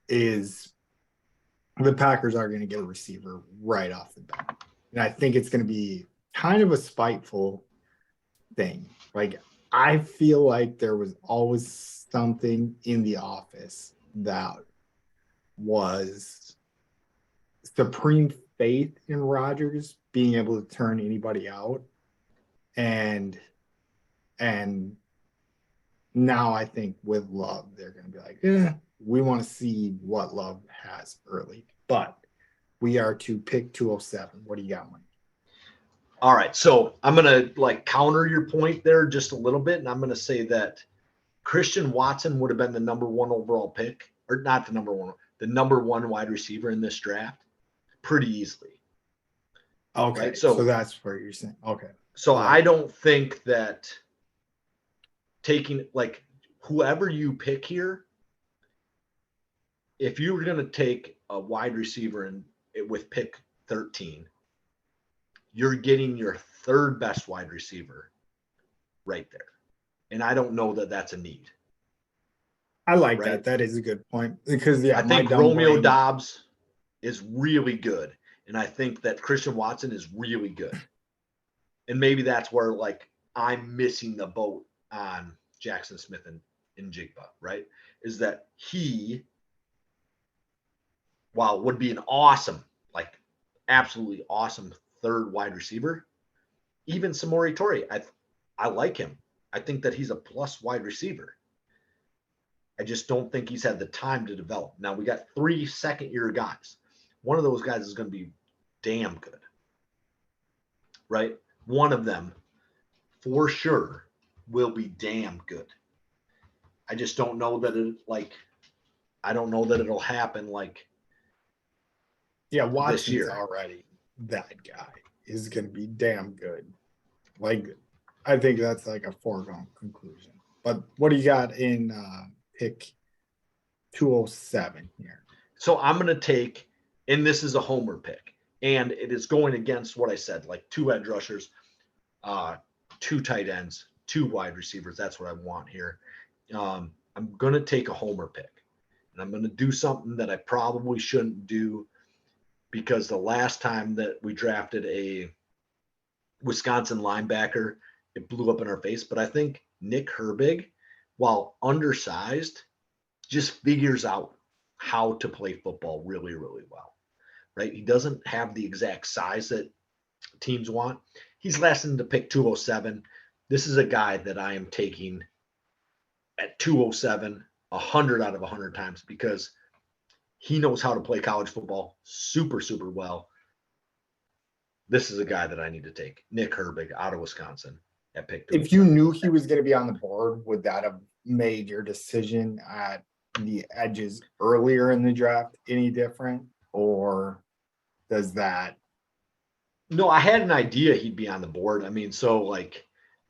is the Packers are going to get a receiver right off the bat. And I think it's going to be kind of a spiteful thing. Like, I feel like there was always something in the office that was supreme faith in Rodgers being able to turn anybody out. And now I think with Love, they're going to be like, we want to see what Love has early. But we are to pick 207. What do you got, Mike? All right. So I'm going to like counter your point there just a little bit. And I'm going to say that Christian Watson would have been the number 1 overall pick, or not the number 1, the number 1 wide receiver in this draft pretty easily. Okay. Right? So that's where you're saying. Okay. So I don't think that taking like whoever you pick here, if you were going to take a wide receiver and with pick 13, you're getting your 3rd best wide receiver right there. And I don't know that that's a need. I like that. That is a good point because I think Romeo Doubs is really good. And I think that Christian Watson is really good. And maybe that's where like I'm missing the boat on Jackson Smith and Njigba, right? Is that he, while would be an awesome, like absolutely awesome 3rd wide receiver, even Samori Toure, I like him. I think that he's a plus wide receiver. I just don't think he's had the time to develop. Now we got 3 second-year guys. One of those guys is going to be damn good, right? One of them, for sure, will be damn good. I just don't know that I don't know that it'll happen like. Yeah, Watson's already that guy is going to be damn good. Like, I think that's like a foregone conclusion. But what do you got in pick 207 here? So I'm going to take, and this is a homer pick, and it is going against what I said, like 2 edge rushers, 2 tight ends, 2 wide receivers. That's what I want here. I'm going to take a homer pick, and I'm going to do something that I probably shouldn't do because the last time that we drafted a Wisconsin linebacker, it blew up in our face. But I think Nick Herbig, while undersized, just figures out how to play football really, really well, right? He doesn't have the exact size that teams want. He's last in the pick 207. This is a guy that I am taking at 207, 100 out of 100 times because he knows how to play college football super, super well. This is a guy that I need to take, Nick Herbig out of Wisconsin at pick 207. If you knew he was going to be on the board, would that have made your decision at the edges earlier in the draft any different, or does that? No, I had an idea he'd be on the board. I mean, so like,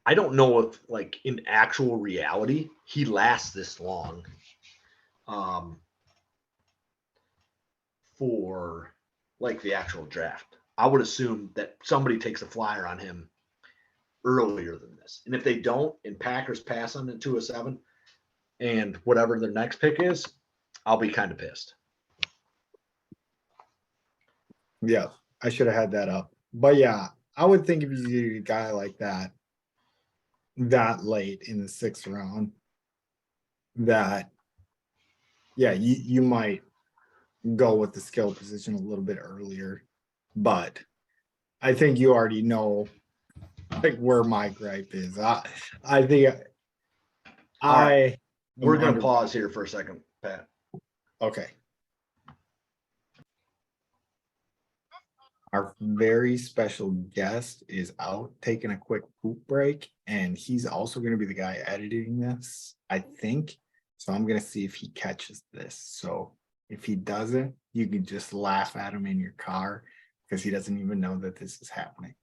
I don't know if like in actual reality he lasts this long for like the actual draft. I would assume that somebody takes a flyer on him earlier than this. And if they don't, and Packers pass on at 207 and whatever their next pick is, I'll be kind of pissed. Yeah, I should have had that up. But yeah, I would think if you do a guy like that late in the 6th round, that yeah, you might go with the skill position a little bit earlier. But I think you already know like where my gripe is. I think we're gonna pause here for a second, Pat. Okay. Our very special guest is out taking a quick poop break, and he's also going to be the guy editing this, I think. So I'm going to see if he catches this. So if he doesn't, you can just laugh at him in your car because he doesn't even know that this is happening.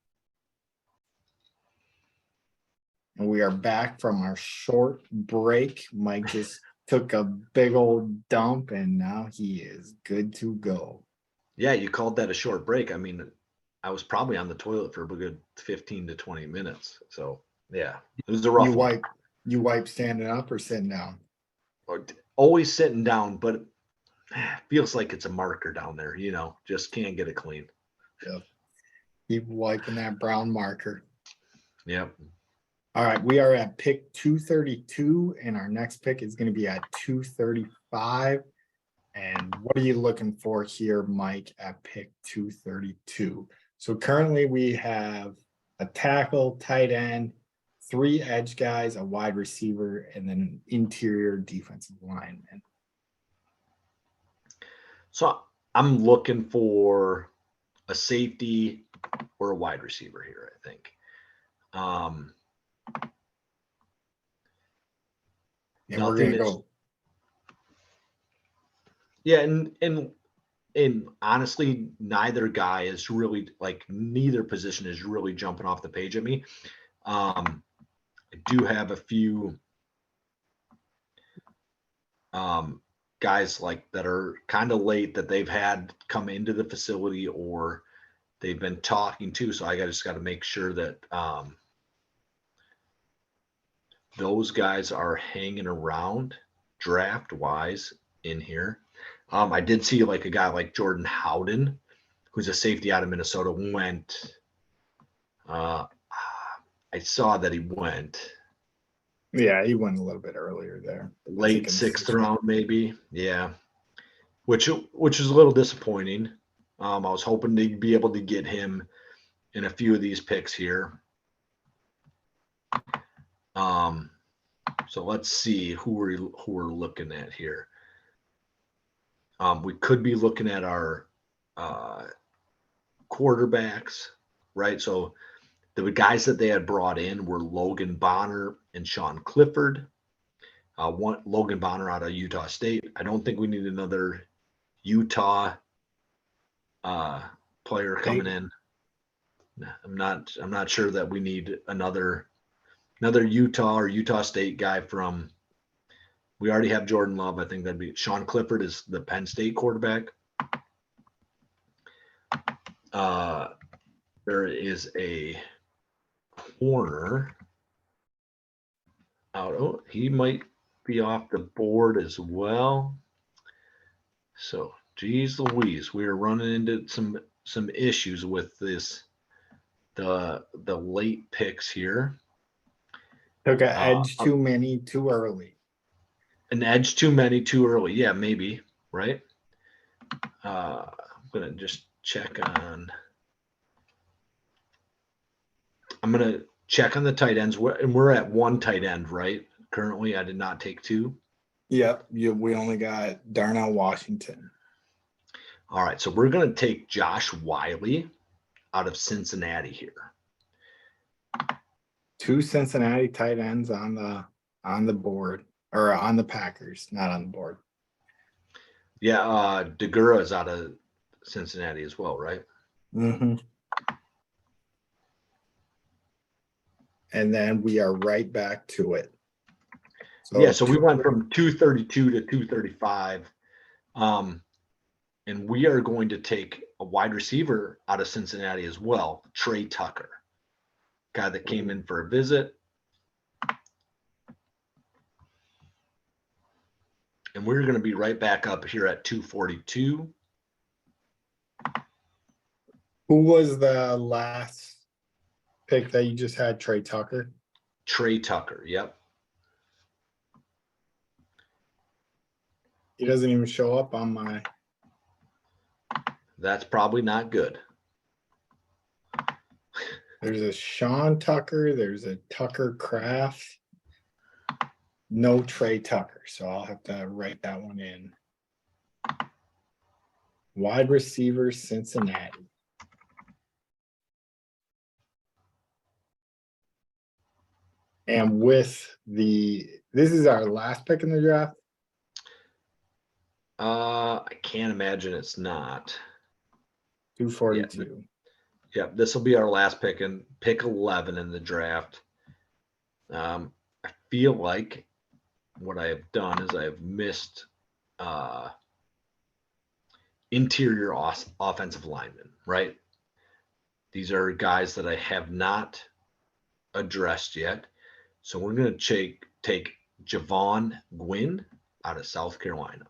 And we are back from our short break. Mike just took a big old dump, and now he is good to go. Yeah, you called that a short break. I mean, I was probably on the toilet for a good 15 to 20 minutes. So, yeah, it was a rough one. You wipe standing up or sitting down? Always sitting down, but it feels like it's a marker down there, just can't get it clean. Yep. Keep wiping that brown marker. Yep. All right, we are at pick 232, and our next pick is going to be at 235. And what are you looking for here, Mike, at pick 232? So currently we have a tackle, tight end, 3 edge guys, a wide receiver, and then an interior defensive lineman. So I'm looking for a safety or a wide receiver here, I think. And we're going to go. Yeah, and honestly, neither guy is really neither position is really jumping off the page at me. I do have a few guys that are kind of late that they've had come into the facility or they've been talking to. So I just got to make sure that those guys are hanging around draft wise in here. I did see a guy like Jordan Howden, who's a safety out of Minnesota, went. I saw that he went. Yeah, he went a little bit earlier there. Late 6th round, maybe. Yeah, which is a little disappointing. I was hoping to be able to get him in a few of these picks here. So let's see who we're looking at here. We could be looking at our quarterbacks, right? So the guys that they had brought in were Logan Bonner and Sean Clifford. Logan Bonner out of Utah State. I don't think we need another Utah player coming in. I'm not sure that we need another Utah or Utah State guy from. We already have Jordan Love. I think that'd be Sean Clifford is the Penn State quarterback. There is a corner out. Oh, he might be off the board as well. So Jeez Louise, we are running into some issues with this the late picks here. Took an edge too many too early. An edge too many too early. Yeah, maybe, right? I'm gonna just check on. I'm gonna check on the tight ends, and we're at one tight end, right? Currently, I did not take two. Yep, we only got Darnell Washington. All right, so we're gonna take Josh Wiley out of Cincinnati here. Two Cincinnati tight ends on the board, or on the Packers, not on the board. Yeah, Degura is out of Cincinnati as well, right? Mm-hmm. And then we are right back to it. So we went from 232 to 235. And we are going to take a wide receiver out of Cincinnati as well, Trey Tucker, guy that came in for a visit. And we're going to be right back up here at 242. Who was the last pick that you just had? Trey Tucker? Trey Tucker, yep. He doesn't even show up on my. That's probably not good. There's a Sean Tucker. There's a Tucker Kraft. No Trey Tucker. So I'll have to write that one in. Wide receiver, Cincinnati. And this is our last pick in the draft. I can't imagine it's not. 242. Yeah, this will be our last pick and pick 11 in the draft. I feel like what I have done is I have missed interior offensive linemen, right? These are guys that I have not addressed yet. So we're going to take Javon Gwynn out of South Carolina.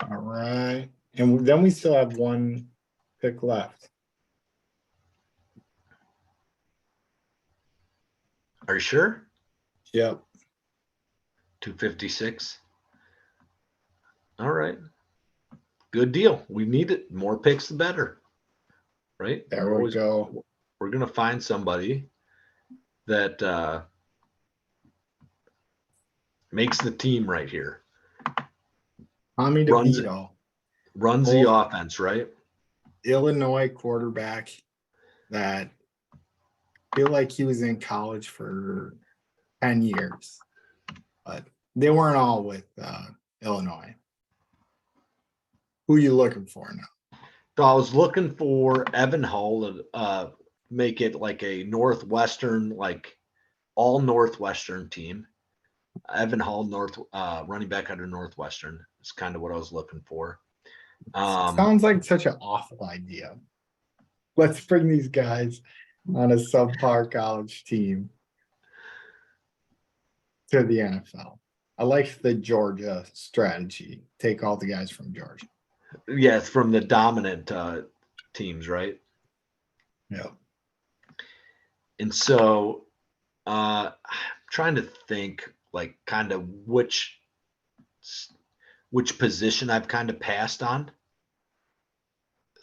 All right. And then we still have one pick left. Are you sure? Yep. 256. All right. Good deal. We need it. More picks, the better. Right? There we go. We're going to find somebody that makes the team right here. Tommy DeVito. Runs the offense, right? Illinois quarterback that I feel like he was in college for 10 years. But they weren't all with Illinois. Who are you looking for now? So I was looking for Evan Hull to make it like a Northwestern, like all Northwestern team. Evan Hull, running back out of Northwestern is kind of what I was looking for. Sounds like such an awful idea. Let's bring these guys on a subpar college team to the NFL. I like the Georgia strategy. Take all the guys from Georgia. Yeah, it's from the dominant teams, right? Yeah. And so I'm trying to think like kind of which position I've kind of passed on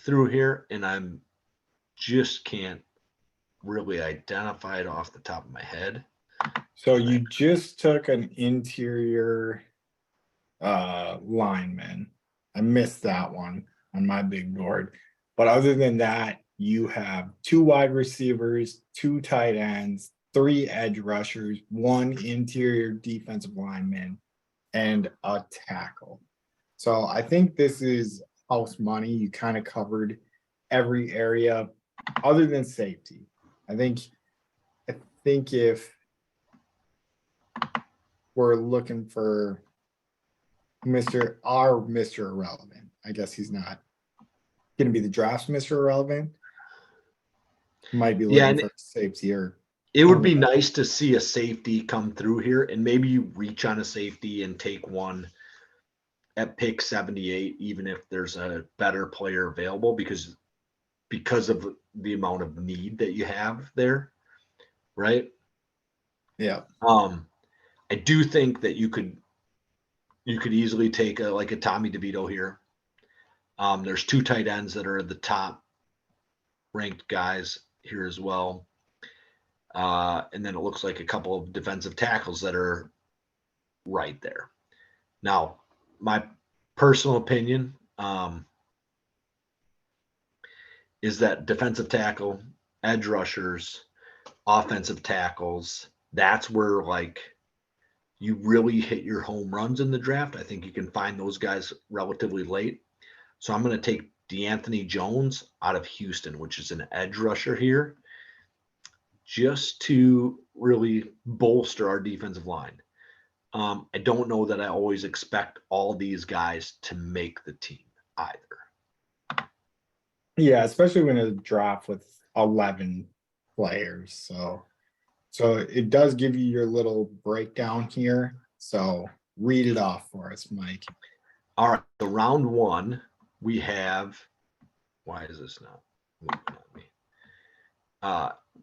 through here, and I'm just can't really identify it off the top of my head. So you just took an interior lineman. I missed that one on my big board. But other than that, you have 2 wide receivers, 2 tight ends, 3 edge rushers, 1 interior defensive lineman, and a tackle. So I think this is house money. You kind of covered every area other than safety. I think if we're looking for Mr. Irrelevant, I guess he's not going to be the draft's Mr. Irrelevant. Might be looking for safety or. It would be nice to see a safety come through here, and maybe you reach on a safety and take one at pick 78, even if there's a better player available, because of the amount of need that you have there, right? Yeah. I do think that you could easily take a Tommy DeVito here. There's 2 tight ends that are the top ranked guys here as well. And then it looks like a couple of defensive tackles that are right there. Now, my personal opinion is that defensive tackle, edge rushers, offensive tackles, that's where like you really hit your home runs in the draft. I think you can find those guys relatively late. So I'm going to take DeAnthony Jones out of Houston, which is an edge rusher here, just to really bolster our defensive line. I don't know that I always expect all these guys to make the team either. Yeah, especially when it's a draft with 11 players. So it does give you your little breakdown here. So read it off for us, Mike. All right. So round 1, we have. Why is this not moving on me?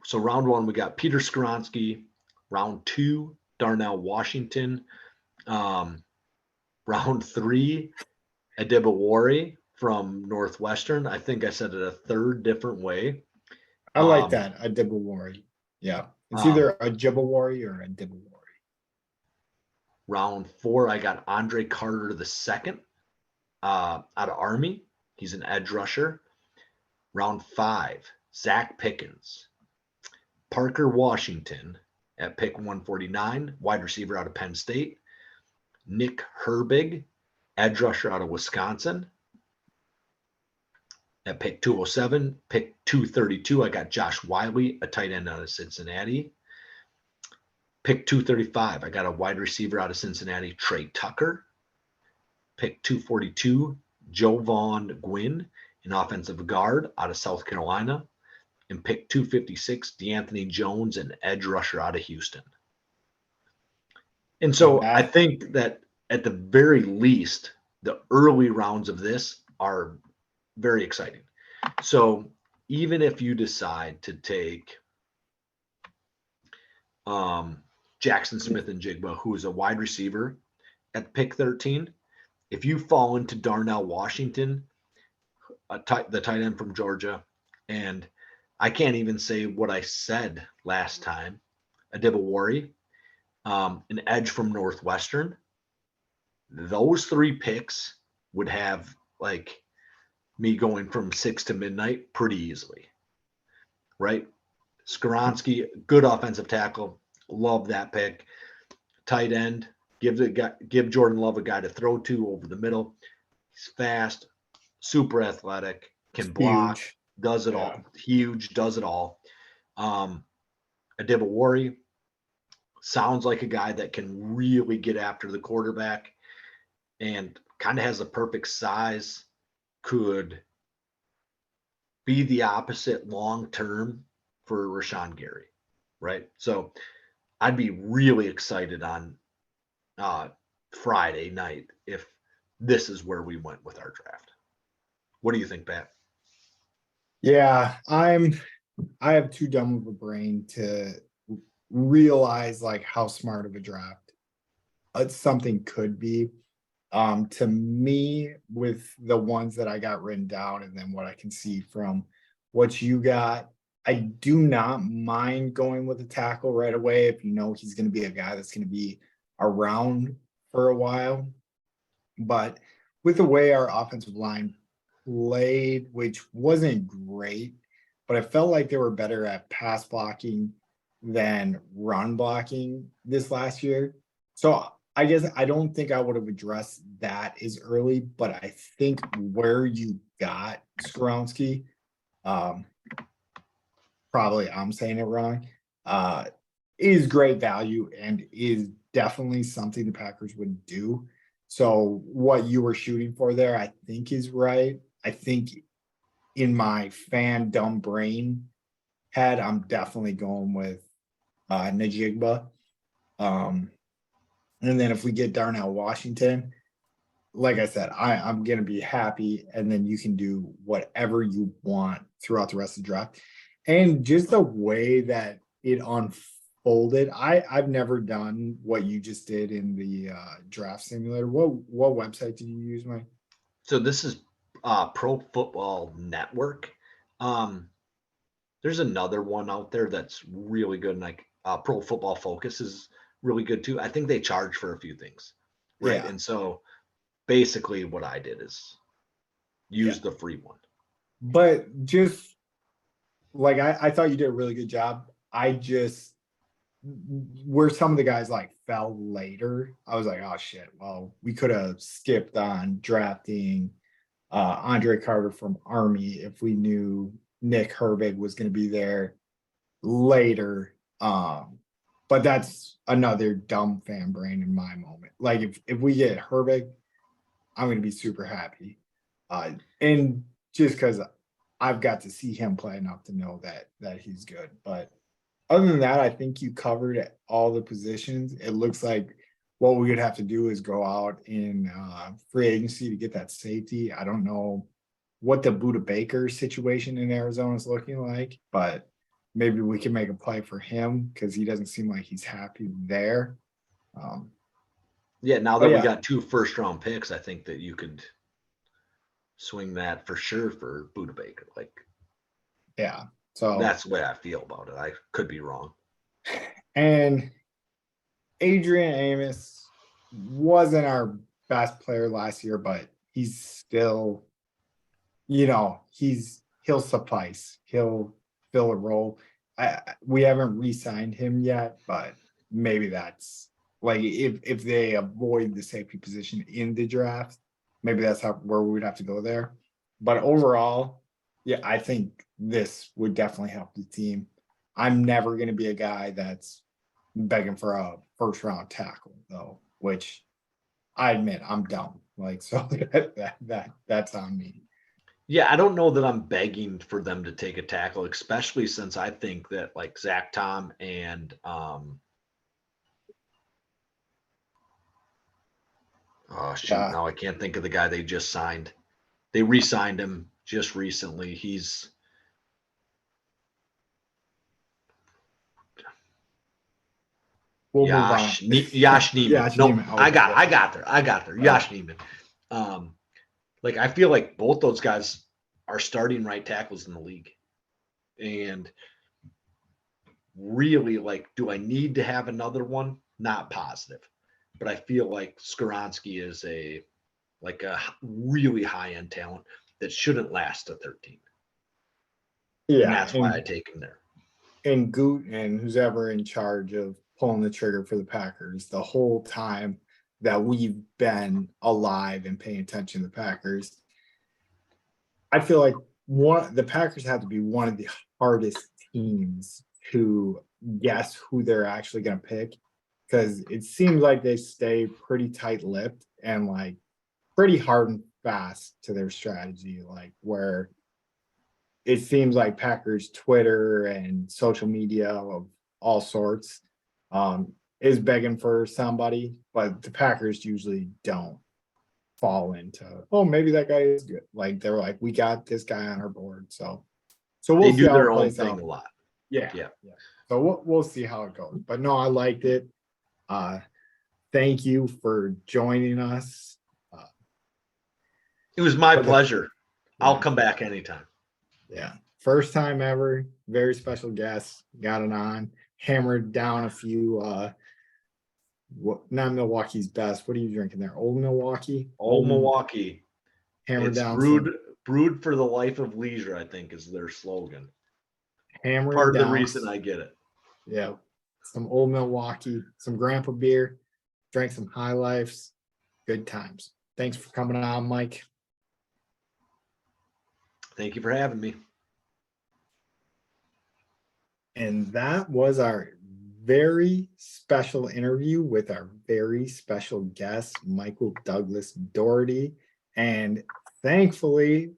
So round 1, we got Peter Skoronski. Round 2, Darnell Washington. Round 3, Adibawari from Northwestern. I think I said it a third different way. I like that, a Dibawari. Yeah. It's either a Jibawari or a Dibawari. Round 4, I got Andre Carter II out of Army. He's an edge rusher. Round 5, Zach Pickens. Parker Washington at pick 149, wide receiver out of Penn State. Nick Herbig, edge rusher out of Wisconsin. At pick 207, pick 232, I got Josh Wiley, a tight end out of Cincinnati. Pick 235, I got a wide receiver out of Cincinnati, Trey Tucker. Pick 242, Jovan Gwynn, an offensive guard out of South Carolina. And pick 256, DeAnthony Jones, an edge rusher out of Houston. And so I think that at the very least, the early rounds of this are very exciting. So even if you decide to take Jackson Smith-Njigba, who is a wide receiver at pick 13, if you fall into Darnell Washington, the tight end from Georgia, and I can't even say what I said last time, Adibawari, an edge from Northwestern, those 3 picks would have like me going from 6 to midnight pretty easily, right? Skoronski, good offensive tackle, love that pick. Tight end, give Jordan Love a guy to throw to over the middle. He's fast, super athletic, can block, huge. Does it all. Huge, does it all. Adibawari sounds like a guy that can really get after the quarterback and kind of has the perfect size, could be the opposite long term for Rashawn Gary, right? So I'd be really excited on Friday night if this is where we went with our draft. What do you think, Pat? Yeah, I have too dumb of a brain to realize like how smart of a draft something could be. To me, with the ones that I got written down and then what I can see from what you got, I do not mind going with a tackle right away if you know he's going to be a guy that's going to be around for a while. But with the way our offensive line played, which wasn't great, but I felt like they were better at pass blocking than run blocking this last year. So I guess I don't think I would have addressed that as early, but I think where you got Skoronski, probably I'm saying it wrong, is great value and is definitely something the Packers would do. So what you were shooting for there, I think is right. I think in my fan dumb brain head, I'm definitely going with Njigba. And then if we get Darnell Washington, like I said, I'm gonna be happy, and then you can do whatever you want throughout the rest of the draft. And just the way that it unfolded, I've never done what you just did in the draft simulator. What website did you use, Mike? So this is Pro Football Network. Um, there's another one out there that's really good, and like Pro Football Focus is really good too. I think they charge for a few things, right? Yeah, And so basically, what I did is yeah. use the free one. But just like I thought you did a really good job. I just where some of the guys like fell later, I was like, oh shit. Well, we could have skipped on drafting Andre Carter from Army if we knew Nick Herbig was going to be there later. But that's another dumb fan brain in my moment. Like if we get Herbig, I'm going to be super happy. And just because I've got to see him play enough to know that he's good. But other than that, I think you covered all the positions. It looks like what we would have to do is go out in free agency to get that safety. I don't know what the Buda Baker situation in Arizona is looking like, but maybe we can make a play for him because he doesn't seem like he's happy there. Um, Yeah, now oh that we yeah, got 2 first-round picks, I think that you could swing that for sure for Buda Baker. Like yeah. So that's the way I feel about it. I could be wrong. and Adrian Amos wasn't our best player last year, but he's still, he'll suffice. He'll fill a role. We haven't re-signed him yet, but maybe that's like if they avoid the safety position in the draft, maybe that's where we would have to go there. But overall, yeah, I think this would definitely help the team. I'm never going to be a guy that's begging for a first round tackle though, which I admit I'm dumb. Like so that's on me. Yeah, I don't know that I'm begging for them to take a tackle, especially since I think that like Zach Tom and oh shoot, Yeah. now I can't think of the guy they just signed. They re-signed him just recently. He's We'll move on. Yash Neiman. Yash Nope, Neiman. Oh, I got there. uh, Yash Neiman. Um, like I feel like both those guys are starting right tackles in the league, and really like, do I need to have another one? Not positive, but I feel like Skoronski is a really high end talent that shouldn't last to 13, and yeah, that's why I take him there. and Goot and who's ever in charge of pulling the trigger for the Packers the whole time that we've been alive and paying attention to the Packers. I feel like the Packers have to be one of the hardest teams to guess who they're actually going to pick because it seems like they stay pretty tight-lipped and like pretty hard and fast to their strategy, like where it seems like Packers Twitter and social media of all sorts is begging for somebody, but the Packers usually don't fall into, oh, maybe that guy is good. Like they're like, we got this guy on our board. So we'll They see do how their it own plays thing out. a lot. Yeah. Yeah. Yeah. So we'll see how it goes. But no, I liked it. Uh thank you for joining us. It was my For the pleasure. I'll yeah, come back anytime. yeah. First time ever, very special guest, got it on, hammered down a few not Milwaukee's best. What are you drinking there? Old Milwaukee? Old Milwaukee. Hammered It's down some brewed for the life of leisure, I think is their slogan. hammered Part of the down. reason I get it. Yeah. Some old Milwaukee, some grandpa beer, drank some high lifes. Good times. Thanks for coming on, Mike. Thank you for having me. And that was our very special interview with our very special guest, Michael Douglas Doherty. And thankfully,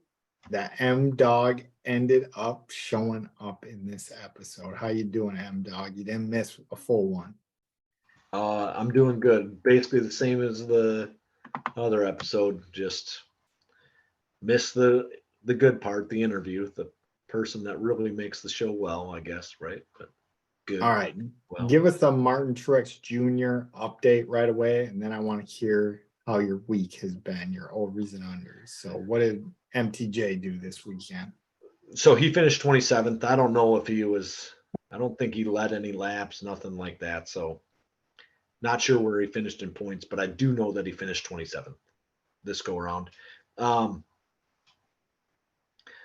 the M Dog ended up showing up in this episode. How you doing, M Dog? You didn't miss a full one. I'm doing good. Basically the same as the Another episode. Just missed the good part, the interview, the person that really makes the show well, I guess, right? But good. All right. Well, Give us a Martin Truex Jr. update right away, and then I want to hear how your week has been, your overs and unders. So, what did MTJ do this weekend? so he finished 27th. I don't know if he was. I don't think he led any laps, nothing like that. So, not sure where he finished in points, but I do know that he finished 27th this go around.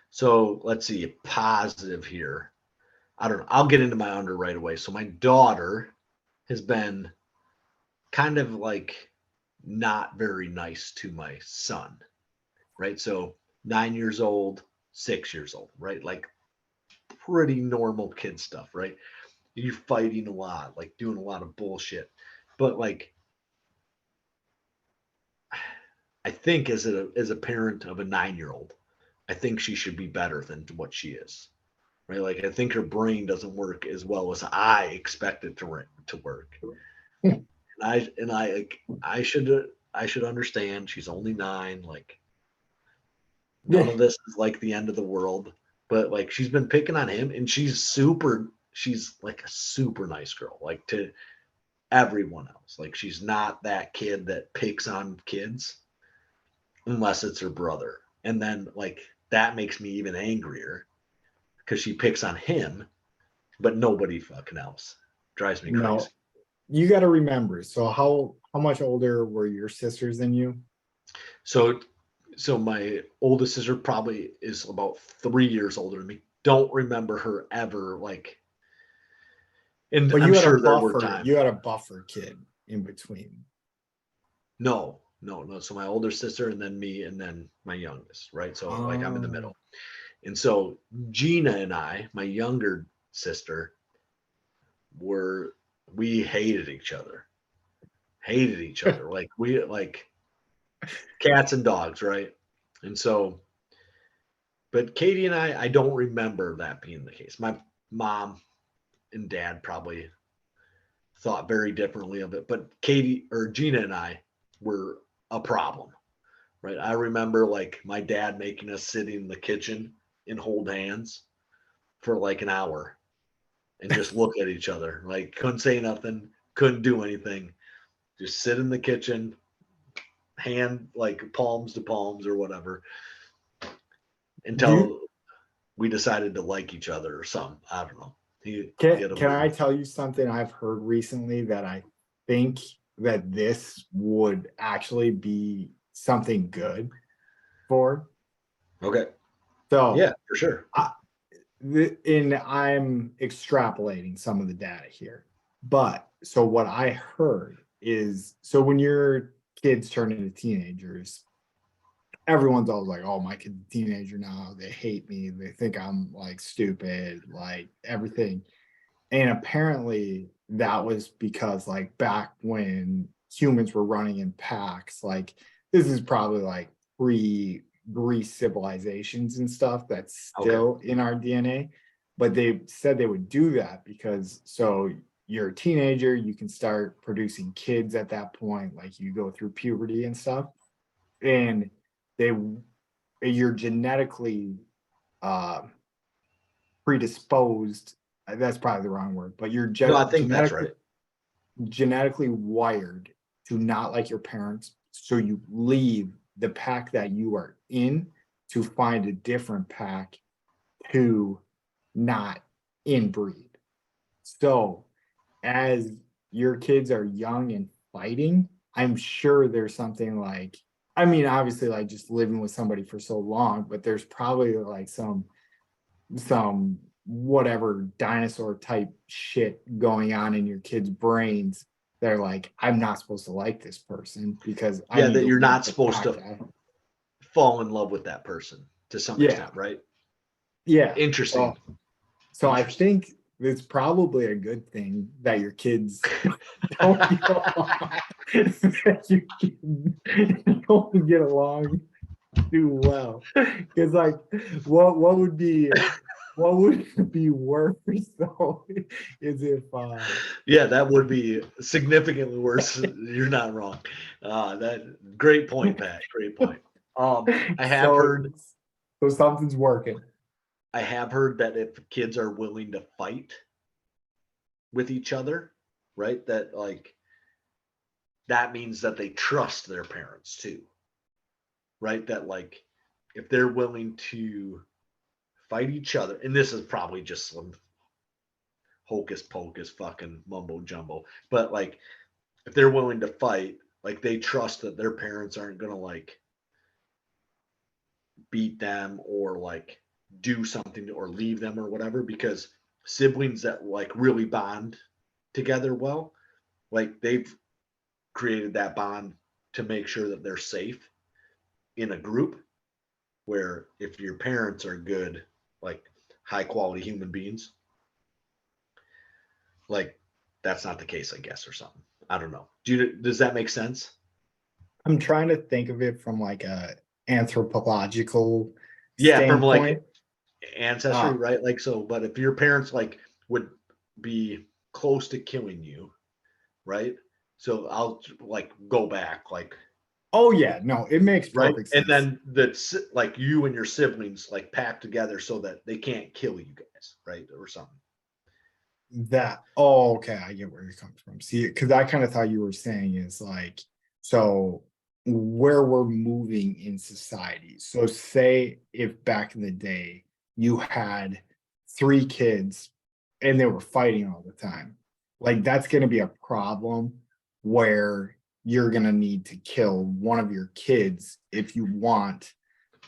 So let's see, positive here. I don't know. I'll get into my under right away. So my daughter has been kind of like not very nice to my son, right? So 9 years old, 6 years old, right? Like pretty normal kid stuff, right? You're fighting a lot, like doing a lot of bullshit. But like, I think as a parent of a 9-year-old, I think she should be better than what she is, right? Like I think her brain doesn't work as well as I expect it to work. And I should understand she's only 9. Like none of this is like the end of the world, but like she's been picking on him, and she's like a super nice girl, like to everyone else. Like she's not that kid that picks on kids unless it's her brother. And then like that makes me even angrier because she picks on him, but nobody fucking else. Drives me crazy. No, you got to remember. So, how much older were your sisters than you? So my oldest sister probably is about 3 years older than me. Don't remember her ever like. And But I'm you had sure a there were buffer. times. You had a buffer kid in between. No. So my older sister, and then me, and then my youngest, right? So like I'm in the middle. And so Gina and I, my younger sister, we hated each other. Like we like cats and dogs, right? And so, but Katie and I don't remember that being the case. My mom and dad probably thought very differently of it, but Katie or Gina and I were a problem, right? I remember like my dad making us sit in the kitchen and hold hands for like an hour and just look at each other. Like couldn't say nothing, couldn't do anything. Just sit in the kitchen, hand like palms to palms or whatever until we decided to like each other or something. I don't know. Can I tell you something I've heard recently that I think that this would actually be something good for? Okay. So yeah, for sure. And I'm extrapolating some of the data here, but so what I heard is, so when your kids turn into teenagers, everyone's always like, oh, my kid's a teenager now, they hate me, they think I'm like stupid, like everything. And apparently that was because like back when humans were running in packs, like this is probably like pre-Greece civilizations and stuff that's still in our DNA. But they said they would do that because so you're a teenager, you can start producing kids at that point, like you go through puberty and stuff. And you're genetically predisposed, that's probably the wrong word, but you're No, I think that's right. Genetically wired to not like your parents, so you leave the pack that you are in to find a different pack to not inbreed. So as your kids are young and fighting, I'm sure there's something like, I mean, obviously like just living with somebody for so long, but there's probably like some whatever dinosaur type shit going on in your kids' brains. They're like, I'm not supposed to like this person because that you're not supposed to fall in love with that person to some extent, right? Yeah. Interesting. So I think it's probably a good thing that your kids don't get along, that you don't get along too well. Because like what would be what would be worse though is if Yeah, that would be significantly worse. You're not wrong. That great point, Pat. Great point. I have so heard so something's working. I have heard that if kids are willing to fight with each other, right? That like that means that they trust their parents too, right? That like if they're willing to fight each other, and this is probably just some hocus pocus fucking mumbo jumbo, but like if they're willing to fight, like they trust that their parents aren't gonna like beat them or like do something or leave them or whatever, because siblings that like really bond together well, like they've created that bond to make sure that they're safe in a group, where if your parents are good, like high quality human beings, like that's not the case, I guess, or something. I don't know. Does that make sense? I'm trying to think of it from like a anthropological Yeah, from like standpoint. ancestry, Uh, right? Like so, but if your parents like would be close to killing you, right? So I'll like go back, like oh yeah, no, it makes right, perfect and sense. then that's like you and your siblings like pack together so that they can't kill you guys, right, or something. That oh okay, I get where you're coming from. See, because I kind of thought you were saying is like so where we're moving in society. So say if back in the day you had three kids and they were fighting all the time, like that's going to be a problem where you're going to need to kill one of your kids if you want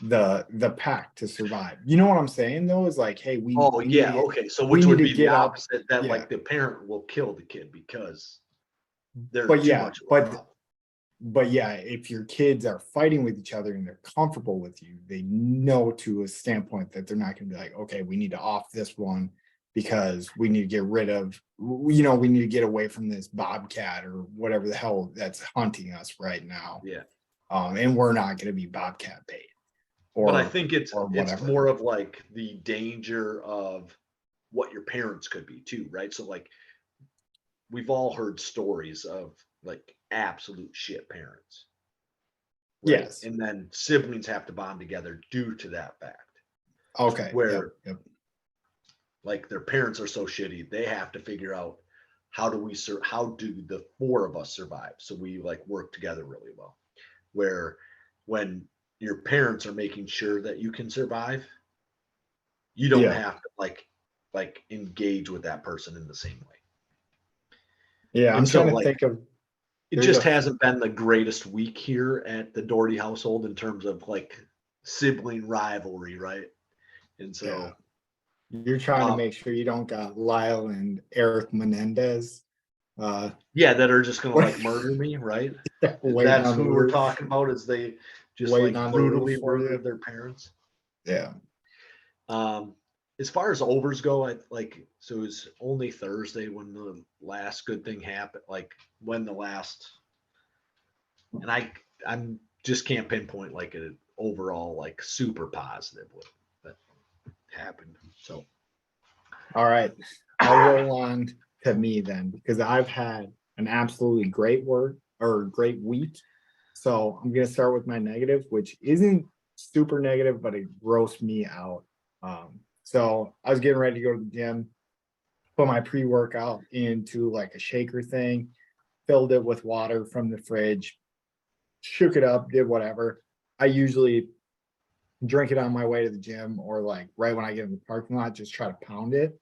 the pack to survive. You know what I'm saying though? Is like, hey, Oh we need to yeah, get okay. So we which need would to be the get up. opposite, that Yeah. like the parent will kill the kid because they're But too yeah, much of a but problem. but yeah, if your kids are fighting with each other and they're comfortable with you, they know to a standpoint that they're not going to be like, okay, we need to off this one because we need to get rid of, we need to get away from this bobcat or whatever the hell that's hunting us right now. Yeah. And we're not going to be bobcat bait But I or think or it's whatever. more of like the danger of what your parents could be too, right? So like we've all heard stories of like absolute shit parents, right? Yes. And then siblings have to bond together due to that fact, Okay. Yep. where Yep. like their parents are so shitty, they have to figure out how do the four of us survive? So we like work together really well. Where when your parents are making sure that you can survive, you don't Yeah. have to like engage with that person in the same way. Yeah. And I'm so trying to like think of, it there's just a, hasn't been the greatest week here at the Doherty household in terms of like sibling rivalry, right? And yeah. so You're trying to um make sure you don't got Lyle and Eric Menendez uh yeah, that are just gonna like murder me, right? waiting That's on the who we're roof, talking about, is they just waiting like on the roof brutally for murdered you. their parents. Yeah. Um, as far as overs go, I like so it was only Thursday when the last good thing happened. Like when the last, and I'm just can't pinpoint like an overall like super positive what that happened. So All right. I'll roll on to me then because I've had an absolutely great work or great week. So I'm gonna start with my negative, which isn't super negative, but it grossed me out. So I was getting ready to go to the gym, put my pre-workout into like a shaker thing, filled it with water from the fridge, shook it up, did whatever. I usually drink it on my way to the gym or like right when I get in the parking lot, just try to pound it.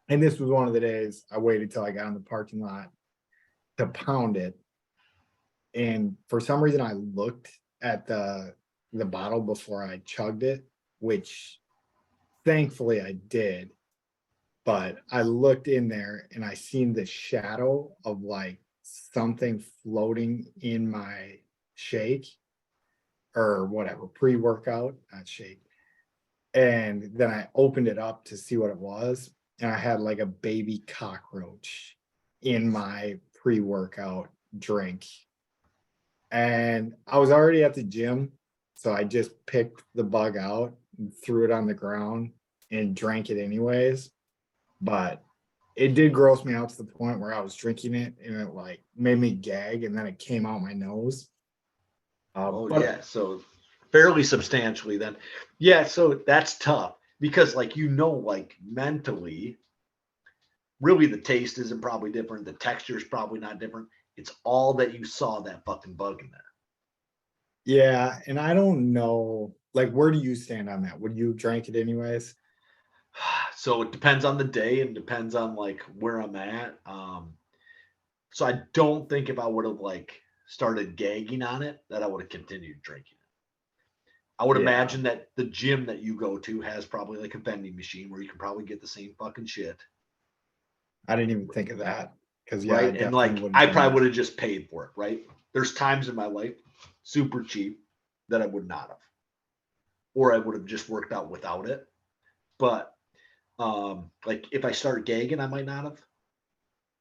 And this was one of the days I waited till I got in the parking lot to pound it. And for some reason I looked at the bottle before I chugged it, which thankfully I did. But I looked in there and I seen the shadow of like something floating in my shake or whatever, pre-workout, not shake. And then I opened it up to see what it was. And I had like a baby cockroach in my pre-workout drink. And I was already at the gym. So I just picked the bug out and threw it on the ground. and drank it anyways. But it did gross me out to the point where I was drinking it and it like made me gag and then it came out my nose. But Yeah, so fairly substantially then. Yeah, so that's tough because like like mentally, really the taste isn't probably different, the texture is probably not different. It's all that you saw that fucking bug in there. yeah, and I don't know, like, where do you stand on that? Would you drink it anyways? So it depends on the day and depends on like where I'm at. So I don't think if I would have like started gagging on it that I would have continued drinking it. I would Yeah, imagine that the gym that you go to has probably like a vending machine where you can probably get the same fucking shit, I didn't even think of that because yeah, I right? And definitely like would have I done probably that. would have just paid for it, right? There's times in my life, super cheap, that I would not have, or I would have just worked out without it. But like if I started gagging, I might not have,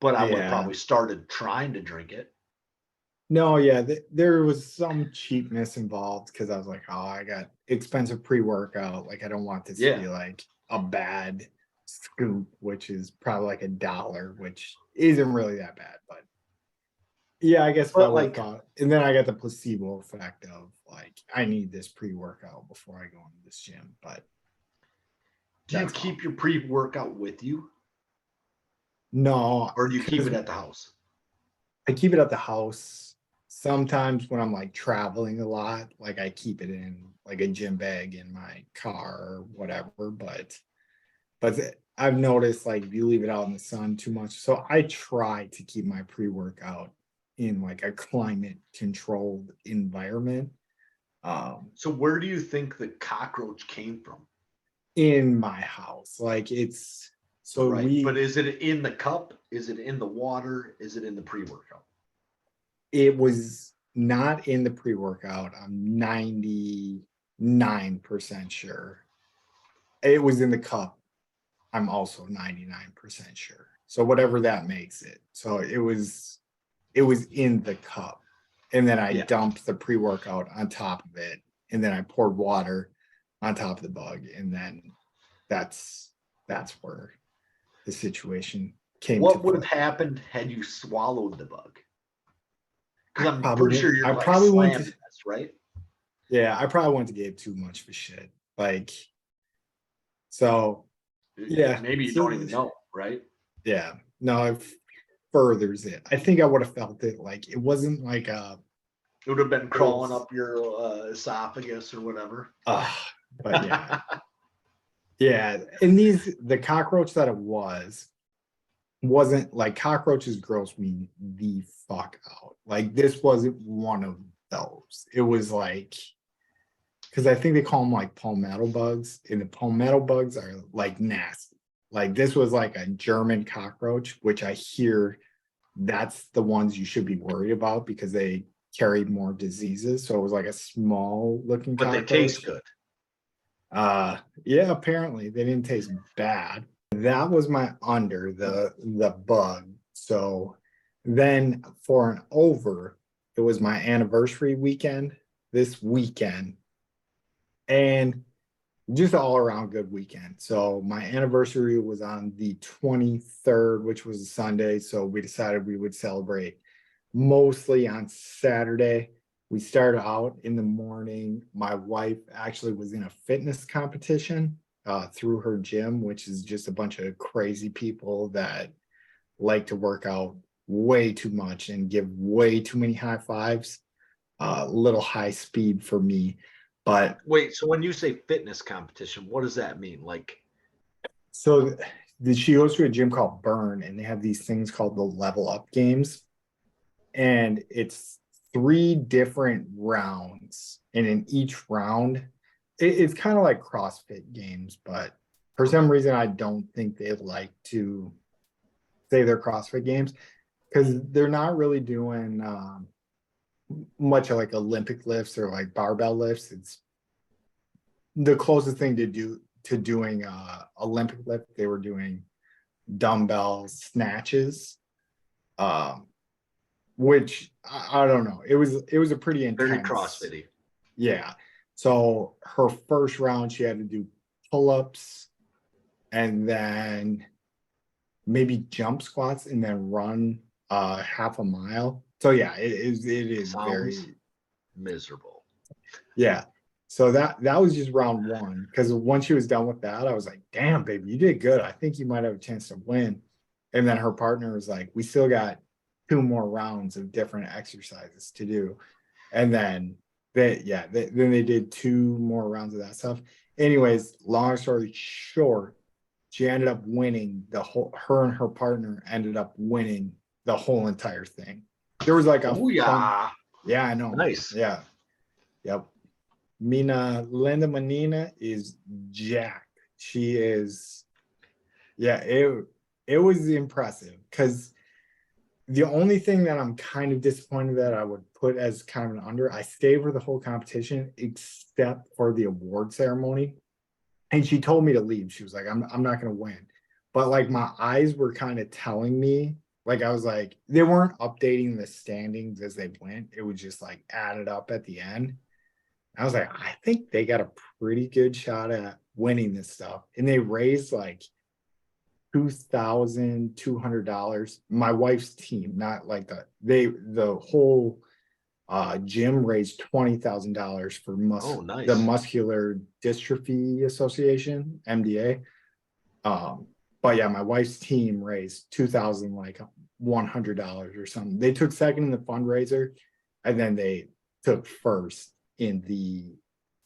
but I would have Yeah. probably started trying to drink it. No, yeah, there was some cheapness involved because I was like, oh, I got expensive pre-workout. Like, I don't want this to Yeah. be like a bad scoop, which is probably like $1, which isn't really that bad. But yeah, I guess if I But would have like, thought, and then I got the placebo effect of like, I need this pre-workout before I go into this gym. But do you that's all. keep your pre-workout with you No, or do you keep because it at the house? I keep it at the house. Sometimes when I'm like traveling a lot, like I keep it in like a gym bag in my car or whatever. But I've noticed like if you leave it out in the sun too much. So I try to keep my pre-workout in like a climate controlled environment. Um So where do you think the cockroach came from? in my house. Like it's so Right. we But is it in the cup? Is it in the water? Is it in the pre-workout? it was not in the pre-workout. I'm 99% sure. It was in the cup. I'm also 99% sure. So whatever that makes it. So it was in the cup. And then I Yeah. dumped the pre-workout on top of it. And then I poured water on top of the bug. And then that's that's where the situation came to What would have foot. happened had you swallowed the bug? Because I I'm probably pretty went sure you're I like probably went slamming to this, right? yeah, I probably went to Gabe too much for shit. Like so yeah. Maybe you don't So even know, right? yeah. No, it furthers it. I think I would have felt it like it wasn't like It would have been crawling gross. up your esophagus or whatever. But yeah. Yeah. And the cockroach that it wasn't like cockroaches gross me the fuck out. Like this wasn't one of those. It was like because I think they call them like palmetto bugs, and the palmetto bugs are like nasty. Like this was like a German cockroach, which I hear that's the ones you should be worried about because they carry more diseases. So it was like a small looking But they taste cockroach. good. Yeah, apparently they didn't taste bad. That was my under the bug. So then for an over, it was my anniversary weekend this weekend and just all around good weekend. So my anniversary was on the 23rd, which was a Sunday. So we decided we would celebrate mostly on Saturday. We started out in the morning. My wife actually was in a fitness competition through her gym, which is just a bunch of crazy people that like to work out way too much and give way too many high fives. Little high speed for me, but Wait, so when you say fitness competition, what does that mean? Like, so she goes to a gym called Burn, and they have these things called the Level Up games, and it's three different rounds, and in each round, it's kind of like CrossFit games, but for some okay, reason, I don't think they like to say they're CrossFit games because they're not really doing much of like Olympic lifts or like barbell lifts. It's the closest thing to doing Olympic lift. They were doing dumbbell snatches, um, which I don't know. It was a pretty very intense, CrossFitty. yeah. So her first round, she had to do pull-ups, and then maybe jump squats and then run half a mile. So yeah, it is Sounds very, miserable. yeah. So that was just round one. Because once she was done with that, I was like, damn, baby, you did good. I think you might have a chance to win. And then her partner was like, we still got two more rounds of different exercises to do. And then then they did two more rounds of that stuff. Anyways, long story short, she ended up winning the whole, her and her partner ended up winning the whole entire thing. There was like a Oh fun, yeah, yeah, I know. nice. Yeah. Yep. Linda Manina is jacked. She is, yeah, it was impressive because the only thing that I'm kind of disappointed that I would put as kind of an under, I stayed for the whole competition except for the award ceremony. And she told me to leave. She was like, I'm not gonna win. But like my eyes were kind of telling me, like I was like, they weren't updating the standings as they went. It was just like added up at the end. I was like, I think they got a pretty good shot at winning this stuff. And they raised like $2,200. My wife's team, not like the whole gym raised $20,000 for Oh, the nice. Muscular Dystrophy Association, MDA. But yeah, my wife's team raised 2,000 like $100 or something. They took second in the fundraiser, and then they took first in the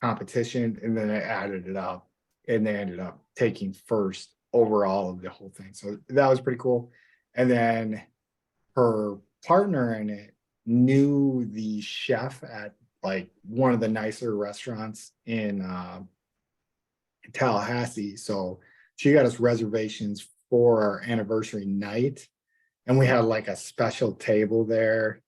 competition, and then they added it up, and they ended up taking first overall of the whole thing. So that was pretty cool. And then her partner in it knew the chef at like one of the nicer restaurants in Tallahassee. So she got us reservations for our anniversary night. And we had like a special table there.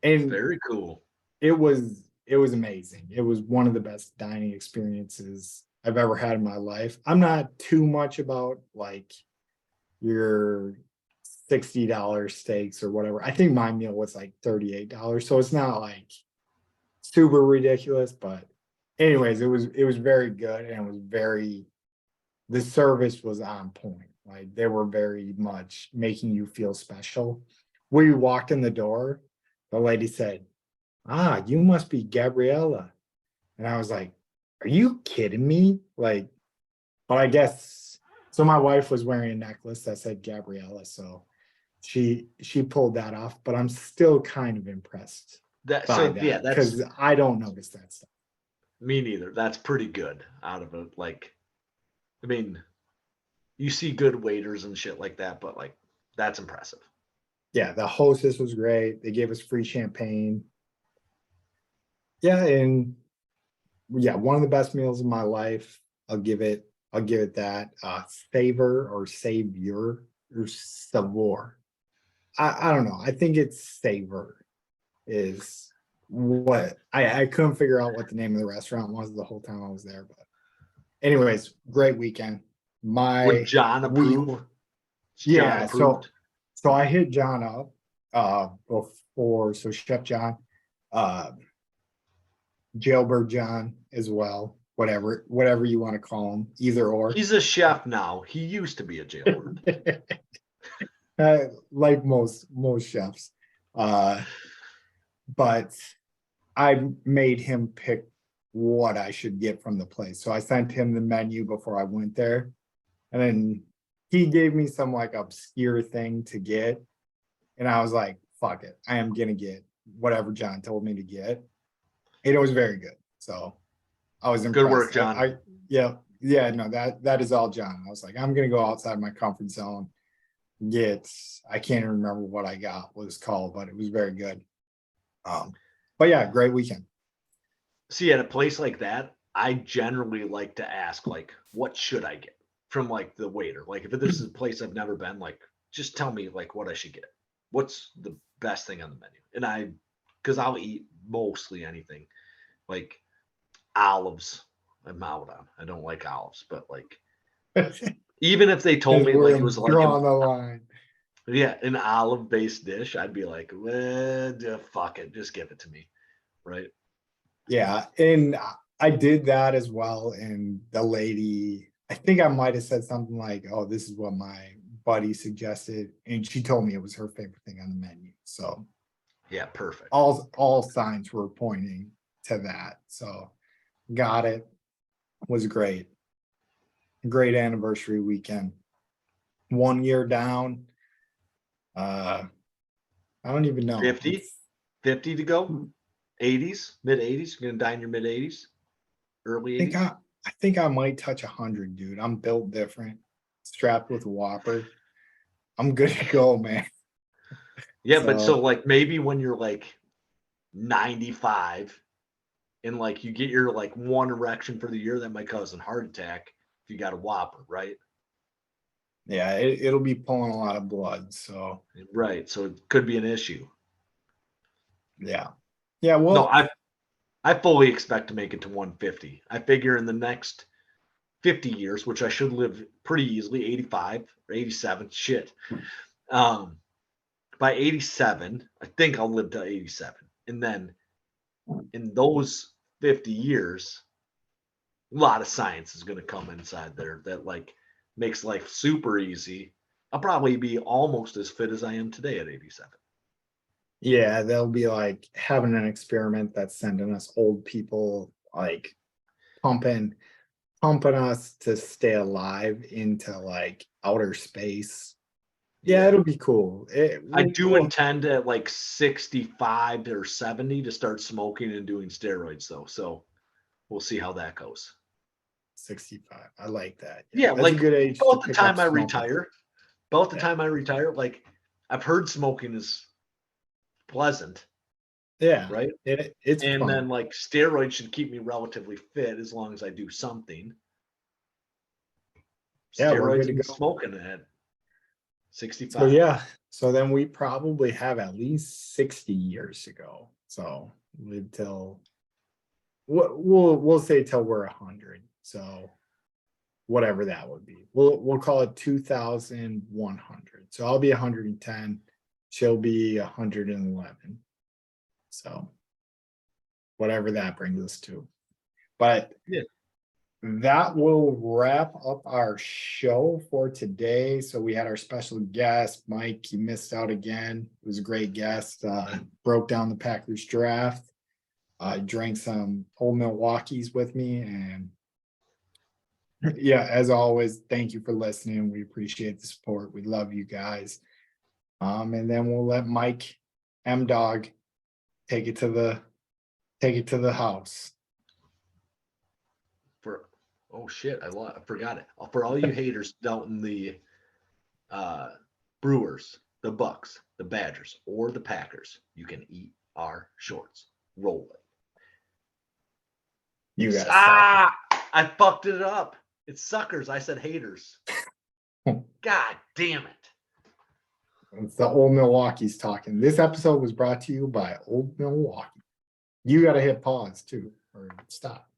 And Very cool. it was amazing. It was one of the best dining experiences I've ever had in my life. I'm not too much about like your $60 steaks or whatever. I think my meal was like $38. So it's not like super ridiculous, but anyways, it was very good, and it was very, the service was on point. Like they were very much making you feel special. We walked in the door, the lady said, "Ah, you must be Gabriella." And I was like, "Are you kidding me?" Like, but I guess so. My wife was wearing a necklace that said Gabriella, so she pulled that off, but I'm still kind of impressed That by so yeah, that that's because I don't notice that stuff. me neither. That's pretty good out of it. Like, I mean, you see good waiters and shit like that, but like that's impressive. Yeah, the hostess was great. They gave us free champagne. Yeah, and yeah, one of the best meals of my life. I'll give it that. Savor or savior or savor. I don't know. I think it's savor is what I couldn't figure out what the name of the restaurant was the whole time I was there. But anyways, great weekend. Would My John we approve? John Yeah, approved. so I hit John up before, so Chef John, uh Jailbird John as well, whatever you want to call him, either or. He's a chef now. He used to be a jailbird. Like most chefs. Uh but I made him pick what I should get from the place. So I sent him the menu before I went there. And then he gave me some like obscure thing to get. And I was like, fuck it. I am gonna get whatever John told me to get. And it was very good. So I was Good work, impressed. John. Yeah, no, that is all John. I was like, I'm gonna go outside my comfort zone, get, I can't even remember what I got, what it's called, but it was very good. Um, but yeah, great weekend. See, at a place like that, I generally like to ask, like, what should I get from like the waiter? Like, if this is a place I've never been, like, just tell me like what I should get. What's the best thing on the menu? And because I'll eat mostly anything, like olives. I'm out on. I don't like olives, but like, even if they told Because me like it we're was like drawing the line. yeah, an olive based dish, I'd be like, well, fuck it, just give it to me, right? Yeah, and I did that as well. And the lady, I think I might have said something like, "Oh, this is what my buddy suggested," and she told me it was her favorite thing on the menu. So Yeah, perfect. all signs were pointing to that. So got it. Was great. Great anniversary weekend. 1 year down. I don't even know. 50 to go. 80s, mid 80s. You're gonna die in your mid 80s, early 80s. I think I might touch 100, dude. I'm built different. Strapped with a Whopper. I'm good to go, man. Yeah, but so So like maybe when you're like 95 and like you get your like one erection for the year, that might cause a heart attack if you got a Whopper, right? yeah, it'll be pulling a lot of blood. So Right. So it could be an issue. yeah. Yeah, No, well, I fully expect to make it to 150. I figure in the next 50 years, which I should live pretty easily, 85 or 87. Shit. Um, by 87, I think I'll live to 87. And then in those 50 years, a lot of science is going to come inside there that like makes life super easy. I'll probably be almost as fit as I am today at 87. yeah, they'll be like having an experiment that's sending us old people like pumping pumping us to stay alive into like outer space. Yeah, Yeah. it'll be cool. I do intend at like 65 or 70 to start smoking and doing steroids though. So we'll see how that goes. 65. I like that. Yeah, Yeah, that's a like good age to about the pick up time I smoking. retire, about the Yeah. time I retire, like I've heard smoking is pleasant, Yeah, right? it's And fun. then like steroids should keep me relatively fit as long as I do something. Yeah, we're good Steroids to and go. smoking at So 65. yeah, so then we probably have at least 60 years to go. So live till we'll say till we're 100. So whatever that would be. We'll call it 2100. So I'll be 110, she'll be 111. So whatever that brings us to. But Yeah. that will wrap up our show for today. So we had our special guest, Mike. You missed out again. It was a great guest. Broke down the Packers draft. Drank some old Milwaukee's with me. And yeah, as always, thank you for listening. We appreciate the support. We love you guys. And then we'll let Mike M Dog take it to the house. For oh shit, I forgot it. For all you haters doubting the Brewers, the Bucks, the Badgers, or the Packers, you can eat our shorts. Roll it. You guys suck. Ah, I fucked it up. It's suckers. I said haters. God damn it. It's the old Milwaukee's talking. This episode was brought to you by Old Milwaukee. You got to hit pause too, or stop.